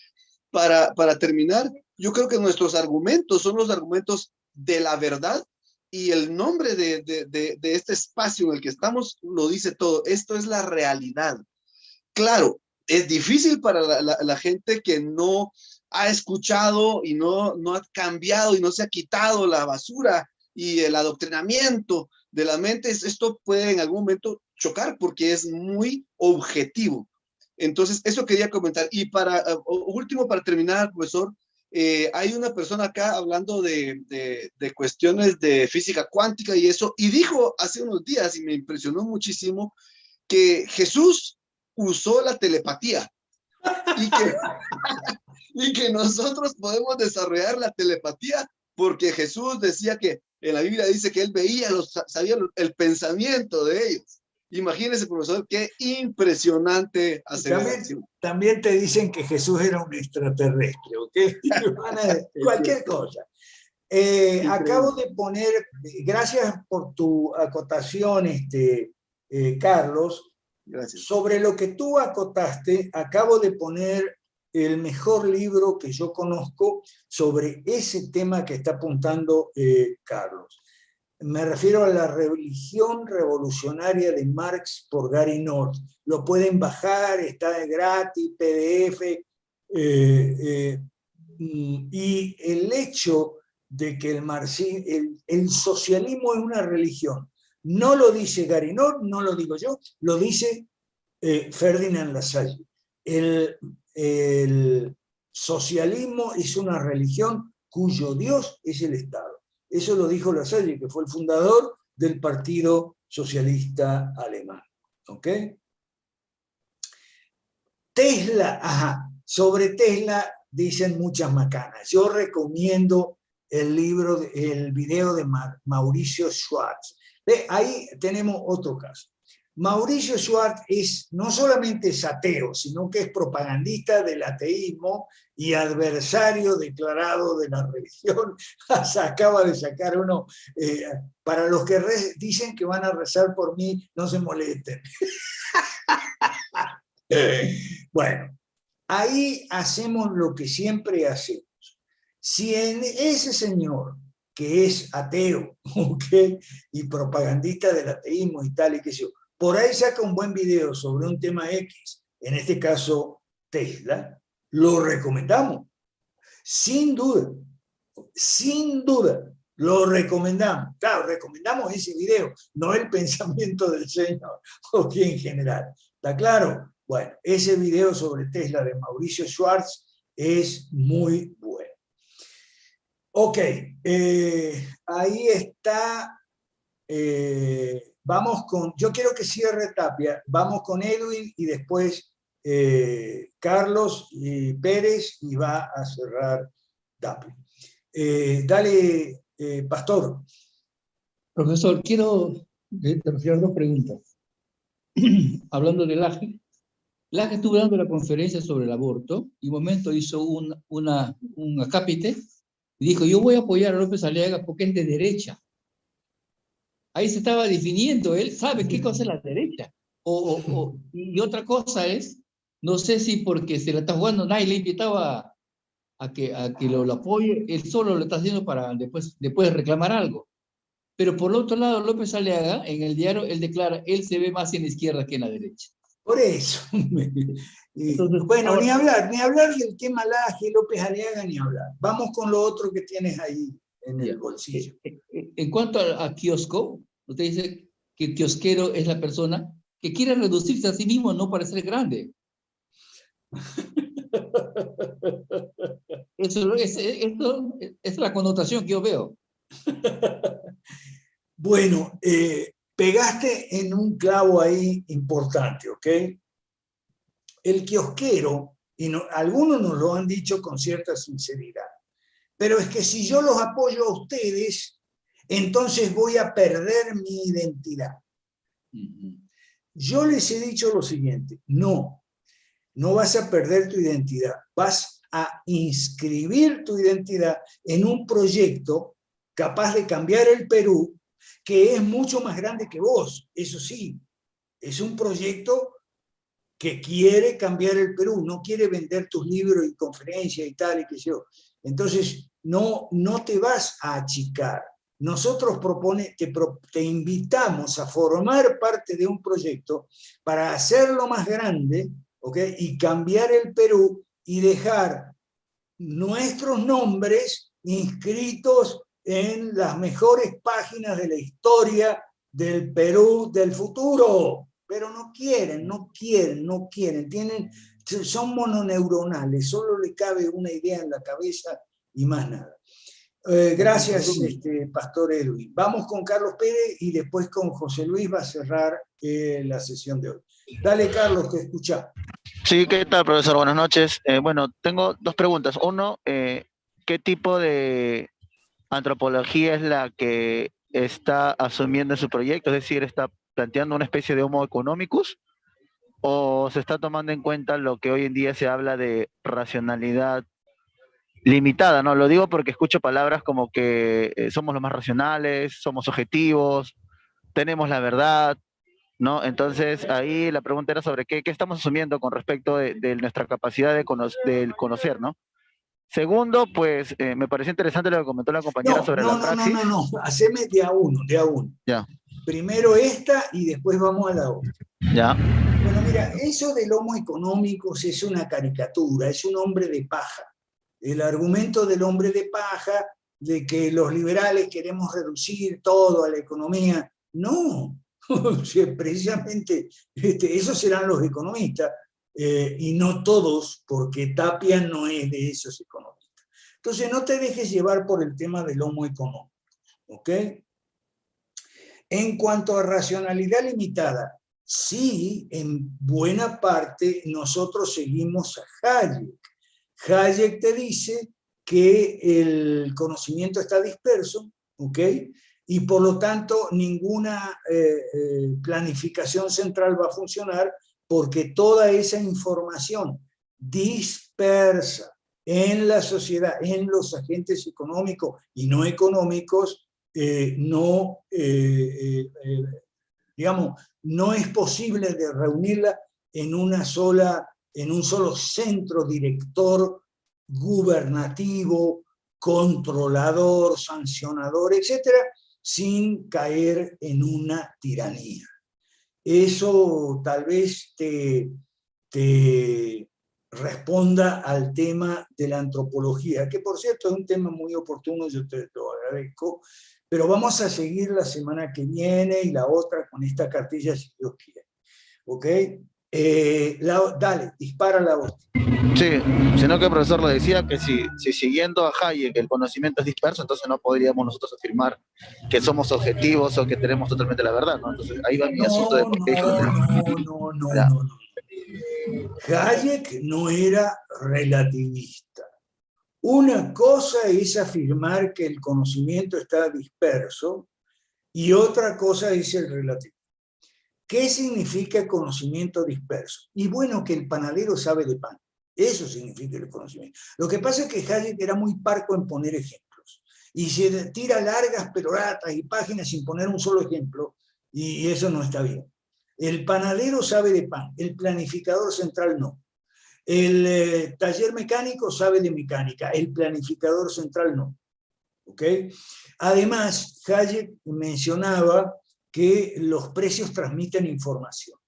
para terminar, yo creo que nuestros argumentos son los argumentos de la verdad, y el nombre de este espacio en el que estamos lo dice todo. Esto es la realidad. Claro, es difícil para la gente que no ha escuchado y no ha cambiado y no se ha quitado la basura y el adoctrinamiento de la mente. Esto puede en algún momento chocar porque es muy objetivo. Entonces, eso quería comentar. Y último, para terminar, profesor, hay una persona acá hablando de cuestiones de física cuántica y eso, y dijo hace unos días, y me impresionó muchísimo, que Jesús usó la telepatía y que nosotros podemos desarrollar la telepatía porque Jesús decía que en la Biblia dice que él sabía el pensamiento de ellos. Imagínese, profesor, qué impresionante aseveración. También te dicen que Jesús era un extraterrestre, ¿ok? Cualquier cosa. Acabo de poner, gracias por tu acotación, Carlos. Gracias. Sobre lo que tú acotaste, acabo de poner el mejor libro que yo conozco sobre ese tema que está apuntando Carlos. Me refiero a La religión revolucionaria de Marx por Gary North. Lo pueden bajar, está de gratis, PDF. Y el hecho de que el socialismo es una religión, no lo dice Gary North, no lo digo yo, lo dice Ferdinand Lassalle. El socialismo es una religión cuyo Dios es el Estado. Eso lo dijo Lassalle, que fue el fundador del Partido Socialista Alemán. ¿Ok? Tesla, sobre Tesla dicen muchas macanas. Yo recomiendo el video de Mauricio Schwartz. Ahí tenemos otro caso. Mauricio Schwartz no solamente es ateo, sino que es propagandista del ateísmo y adversario declarado de la religión. Acaba de sacar uno, para los que dicen que van a rezar por mí, no se molesten. Bueno, ahí hacemos lo que siempre hacemos. Si en ese señor que es ateo, ¿okay?, y propagandista del ateísmo y tal y qué sé yo, por ahí saca un buen video sobre un tema X, en este caso Tesla, lo recomendamos. Sin duda, lo recomendamos. Claro, recomendamos ese video, no el pensamiento del señor, o bien en general. ¿Está claro? Bueno, ese video sobre Tesla de Mauricio Schwartz es muy bueno. Ok, ahí está. Vamos con, yo quiero que cierre Tapia, vamos con Edwin y después Carlos y Pérez y va a cerrar Tapia. Dale, Pastor. Profesor, quiero hacer 2 preguntas. Hablando de Laje estuvo dando la conferencia sobre el aborto y un momento hizo un acápite y dijo, yo voy a apoyar a López Aliaga porque es de derecha. Ahí se estaba definiendo, él sabe qué cosa es la derecha. Y otra cosa es, no sé si porque se la está jugando, nadie le invitaba a que lo apoye, él solo lo está haciendo para después reclamar algo. Pero por el otro lado, López Aliaga, en el diario, él declara, él se ve más en la izquierda que en la derecha. Por eso. Entonces, Bueno, ahora, ni hablar del tema Laje, López Aliaga, ni hablar. Vamos con lo otro que tienes ahí en el bolsillo. En cuanto a kiosco, usted dice que kiosquero es la persona que quiere reducirse a sí mismo, no parecer grande. Eso es la connotación que yo veo. Bueno, pegaste en un clavo ahí importante, ¿ok? El kiosquero, y algunos nos lo han dicho con cierta sinceridad, pero es que si yo los apoyo a ustedes, entonces voy a perder mi identidad. Yo les he dicho lo siguiente, no vas a perder tu identidad, vas a inscribir tu identidad en un proyecto capaz de cambiar el Perú, que es mucho más grande que vos, eso sí, es un proyecto que quiere cambiar el Perú, no quiere vender tus libros y conferencias y tal, y qué sé yo. Entonces, no te vas a achicar. Nosotros te invitamos a formar parte de un proyecto para hacerlo más grande, ¿okay? Y cambiar el Perú y dejar nuestros nombres inscritos en las mejores páginas de la historia del Perú del futuro. Pero no quieren, son mononeuronales, solo le cabe una idea en la cabeza y más nada. Gracias, Pastor Edwin. Vamos con Carlos Pérez y después con José Luis va a cerrar la sesión de hoy. Dale, Carlos, te escuchamos. Sí, ¿qué tal, profesor? Buenas noches. Bueno, tengo dos preguntas. Uno, ¿qué tipo de antropología es la que está asumiendo en su proyecto? Es decir, ¿está planteando una especie de Homo economicus o se está tomando en cuenta lo que hoy en día se habla de racionalidad limitada, ¿no? Lo digo porque escucho palabras como que somos los más racionales, somos objetivos, tenemos la verdad, ¿no? Entonces, ahí la pregunta era sobre qué estamos asumiendo con respecto de nuestra capacidad de conocer, ¿no? Segundo, pues me pareció interesante lo que comentó la compañera sobre la praxis. No, haceme de a uno. Ya. Primero esta y después vamos a la otra. Ya. Bueno, mira, eso del Homo economicus es una caricatura, es un hombre de paja. El argumento del hombre de paja, de que los liberales queremos reducir todo a la economía, no, precisamente esos serán los economistas, y no todos, porque Tapia no es de esos economistas. Entonces no te dejes llevar por el tema del Homo económico, ¿ok? En cuanto a racionalidad limitada, sí, en buena parte nosotros seguimos a Hayek. Hayek te dice que el conocimiento está disperso, ¿ok? Y por lo tanto ninguna planificación central va a funcionar porque toda esa información dispersa en la sociedad, en los agentes económicos y no económicos, digamos, no es posible de reunirla en un solo centro director gubernativo, controlador, sancionador, etcétera, sin caer en una tiranía. Eso tal vez te responda al tema de la antropología, que por cierto es un tema muy oportuno, yo te lo agradezco, pero vamos a seguir la semana que viene y la otra con esta cartilla si Dios quiere. ¿Ok? Dale, dispara la voz. Sí, sino que el profesor lo decía que si siguiendo a Hayek el conocimiento es disperso, entonces no podríamos nosotros afirmar que somos objetivos o que tenemos totalmente la verdad, ¿no? Entonces ahí va mi asunto de por qué dijo. No. Hayek no era relativista. Una cosa es afirmar que el conocimiento está disperso y otra cosa es el relativismo. ¿Qué significa conocimiento disperso? Y bueno, que el panadero sabe de pan. Eso significa el conocimiento. Lo que pasa es que Hayek era muy parco en poner ejemplos. Y se tira largas peroratas y páginas sin poner un solo ejemplo, y eso no está bien. El panadero sabe de pan, el planificador central no. El taller mecánico sabe de mecánica, el planificador central no. ¿ok? Además, Hayek mencionaba que los precios transmiten información.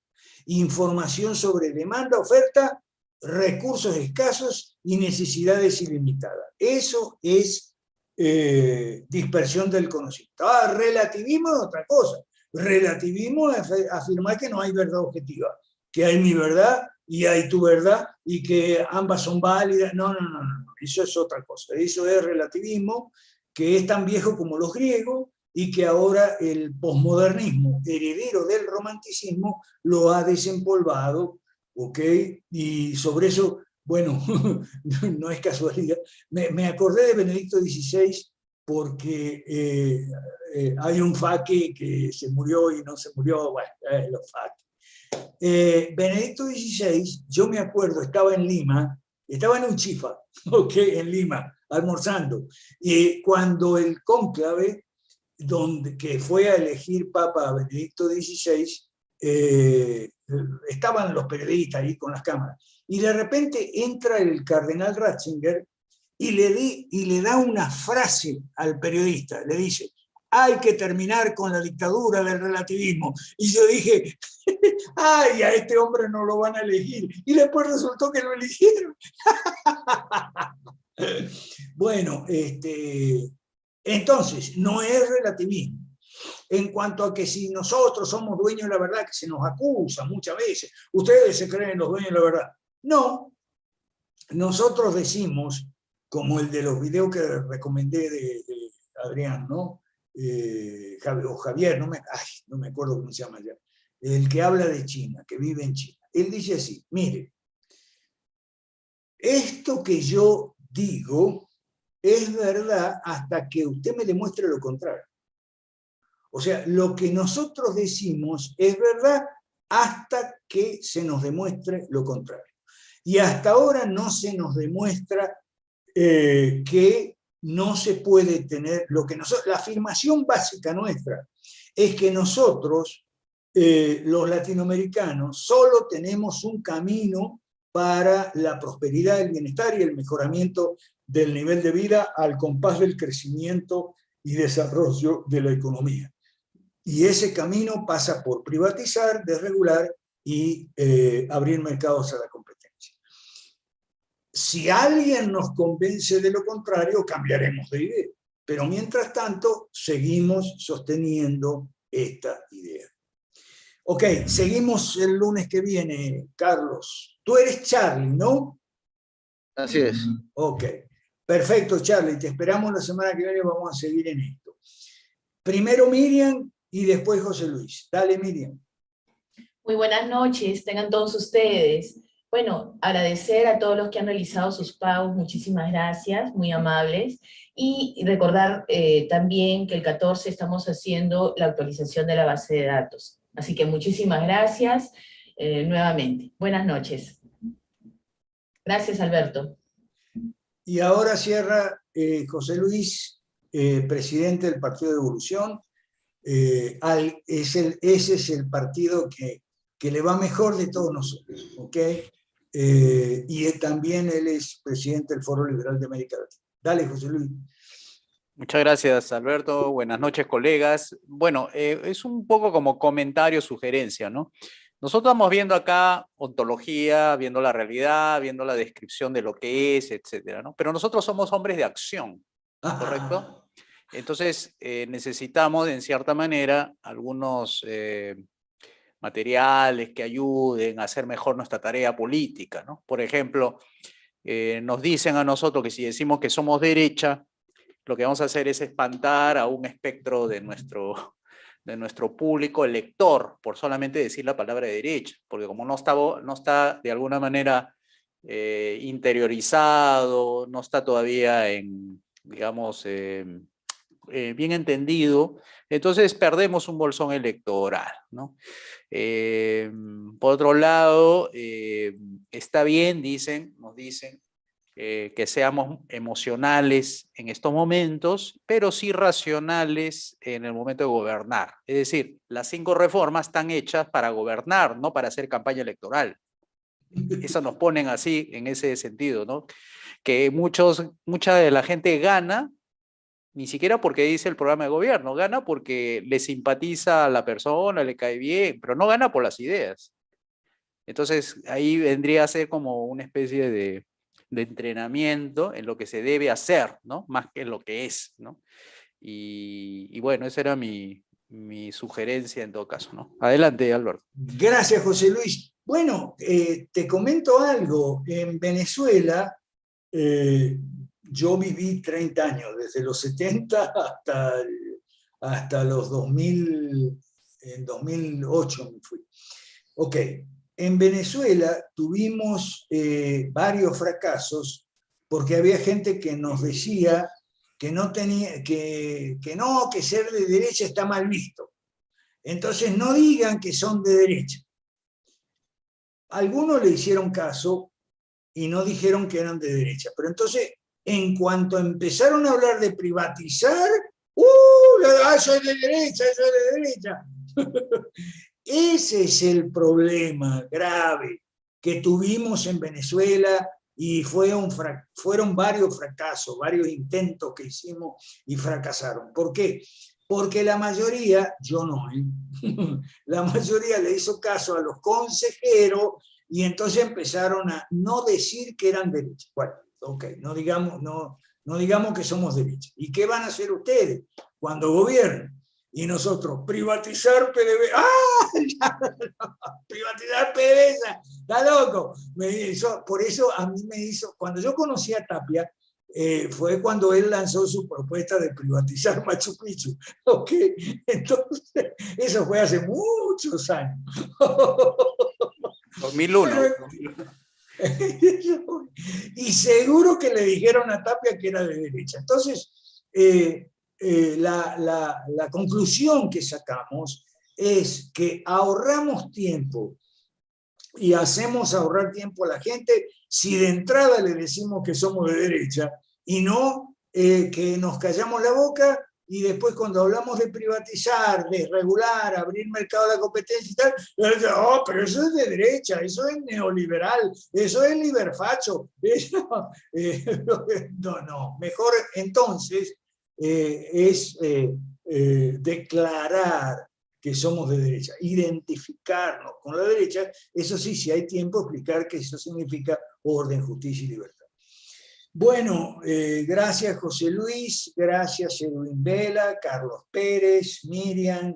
Información sobre demanda, oferta, recursos escasos y necesidades ilimitadas. Eso es dispersión del conocimiento. Relativismo es otra cosa. Relativismo es afirmar que no hay verdad objetiva, que hay mi verdad y hay tu verdad y que ambas son válidas. No, eso es otra cosa. Eso es relativismo, que es tan viejo como los griegos y que ahora el posmodernismo, heredero del romanticismo, lo ha desempolvado, ¿ok? Y sobre eso, bueno, no es casualidad. Me acordé de Benedicto XVI porque hay un faque que se murió y no se murió, bueno, los faques. Benedicto XVI, yo me acuerdo, estaba en Lima, estaba en un chifa, ¿ok? En Lima, almorzando. Y cuando el cónclave, que fue a elegir Papa Benedicto XVI, estaban los periodistas ahí con las cámaras, y de repente entra el cardenal Ratzinger y le da una frase al periodista, le dice: hay que terminar con la dictadura del relativismo. Y yo dije, ay, a este hombre no lo van a elegir. Y después resultó que lo eligieron. Bueno, entonces, no es relativismo. En cuanto a que si nosotros somos dueños de la verdad, que se nos acusa muchas veces, ustedes se creen los dueños de la verdad. No, nosotros decimos, como el de los videos que recomendé de Adrián, ¿no? O Javier, no me acuerdo cómo se llama ya, el que habla de China, que vive en China. Él dice así: mire, esto que yo digo es verdad hasta que usted me demuestre lo contrario. O sea, lo que nosotros decimos es verdad hasta que se nos demuestre lo contrario. Y hasta ahora no se nos demuestra que no se puede tener lo que nosotros... La afirmación básica nuestra es que nosotros, los latinoamericanos, solo tenemos un camino para la prosperidad, el bienestar y el mejoramiento del nivel de vida al compás del crecimiento y desarrollo de la economía. Y ese camino pasa por privatizar, desregular y abrir mercados a la competencia. Si alguien nos convence de lo contrario, cambiaremos de idea. Pero mientras tanto, seguimos sosteniendo esta idea. Ok, seguimos el lunes que viene, Carlos. Tú eres Charlie, ¿no? Así es. Ok, perfecto, Charlie. Te esperamos la semana que viene, vamos a seguir en esto. Primero Miriam y después José Luis. Dale, Miriam. Muy buenas noches, tengan todos ustedes. Bueno, agradecer a todos los que han realizado sus pagos, muchísimas gracias, muy amables. Y recordar también que el 14 estamos haciendo la actualización de la base de datos. Así que muchísimas gracias nuevamente. Buenas noches. Gracias, Alberto. Y ahora cierra José Luis, presidente del Partido de Evolución. Ese es el partido que le va mejor de todos nosotros, ¿ok? Y también él es presidente del Foro Liberal de América Latina. Dale, José Luis. Muchas gracias, Alberto. Buenas noches, colegas. Bueno, es un poco como comentario, sugerencia, ¿no? Nosotros estamos viendo acá ontología, viendo la realidad, viendo la descripción de lo que es, etcétera, ¿no? Pero nosotros somos hombres de acción, ¿correcto? Entonces, necesitamos, en cierta manera, algunos materiales que ayuden a hacer mejor nuestra tarea política, ¿no? Por ejemplo, nos dicen a nosotros que si decimos que somos derecha, lo que vamos a hacer es espantar a un espectro de nuestro público elector, por solamente decir la palabra derecha, porque como no está de alguna manera interiorizado, no está todavía en, digamos, bien entendido, entonces perdemos un bolsón electoral, ¿no? Por otro lado, está bien, nos dicen, que seamos emocionales en estos momentos, pero sí racionales en el momento de gobernar. Es decir, las 5 reformas están hechas para gobernar, no para hacer campaña electoral. Eso nos ponen así, en ese sentido, ¿no? Que mucha de la gente gana Ni siquiera porque dice el programa de gobierno, gana porque le simpatiza a la persona, le cae bien, pero no gana por las ideas. Entonces ahí vendría a ser como una especie de entrenamiento en lo que se debe hacer, ¿no? Más que en lo que es, ¿no? Y bueno, esa era mi sugerencia en todo caso, ¿no? Adelante, Alberto. Gracias, José Luis. Bueno, te comento algo. En Venezuela, yo viví 30 años, desde los 70 hasta los 2000, en 2008 me fui. Ok, en Venezuela tuvimos varios fracasos porque había gente que nos decía que no tenía, que ser de derecha está mal visto. Entonces no digan que son de derecha. Algunos le hicieron caso y no dijeron que eran de derecha. Pero entonces, en cuanto empezaron a hablar de privatizar, soy de derecha, soy de derecha. Ese es el problema grave que tuvimos en Venezuela y fueron varios fracasos, varios intentos que hicimos y fracasaron. ¿Por qué? Porque la mayoría, yo no, la mayoría le hizo caso a los consejeros y entonces empezaron a no decir que eran derechas. Bueno, ok, no digamos que somos derechas. ¿Y qué van a hacer ustedes cuando gobiernen? Y nosotros, privatizar PDVSA. ¡Ah! Privatizar PDVSA. Está loco. Por eso a mí me hizo, cuando yo conocí a Tapia, fue cuando él lanzó su propuesta de privatizar Machu Picchu. ¿Okay? Entonces, eso fue hace muchos años. 2001. Y seguro que le dijeron a Tapia que era de derecha. Entonces, la conclusión que sacamos es que ahorramos tiempo y hacemos ahorrar tiempo a la gente si de entrada le decimos que somos de derecha y no que nos callamos la boca y después cuando hablamos de privatizar, de regular, abrir mercado a la competencia y tal, pero eso es de derecha, eso es neoliberal, eso es liberfacho, eso, no, mejor entonces es declarar que somos de derecha, identificarnos con la derecha, eso sí, si hay tiempo, explicar que eso significa orden, justicia y libertad. Bueno, gracias José Luis, gracias Edwin Vela, Carlos Pérez, Miriam.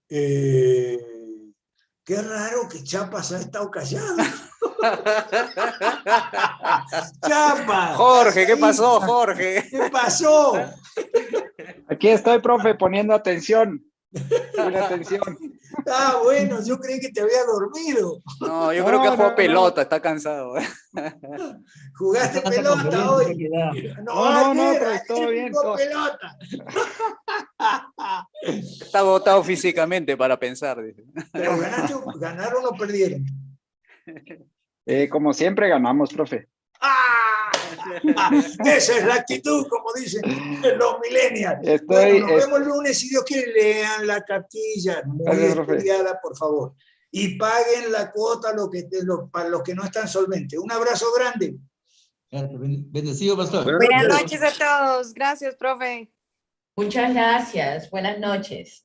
Qué raro que Chapas ha estado callado. Chapas. Jorge, ¿qué pasó, Jorge? ¿Qué pasó? Aquí estoy, profe, poniendo atención. Una atención. Ah, bueno, yo creí que te había dormido. No, yo creo que jugó pelota, está cansado. ¿Jugaste pelota hoy? No, pero estuvo bien. Jugó pelota. Está agotado físicamente para pensar. Pero ¿ganaron o perdieron? Como siempre ganamos, profe. ¡Ah! Esa es la actitud, como dicen los millennials. Bueno, nos vemos el lunes, si Dios quiere, lean la cartilla, muy estudiada, por favor. Y paguen la cuota para los que no están solventes. Un abrazo grande. Bendecido, pastor. Buenas noches a todos. Gracias, profe. Muchas gracias. Buenas noches.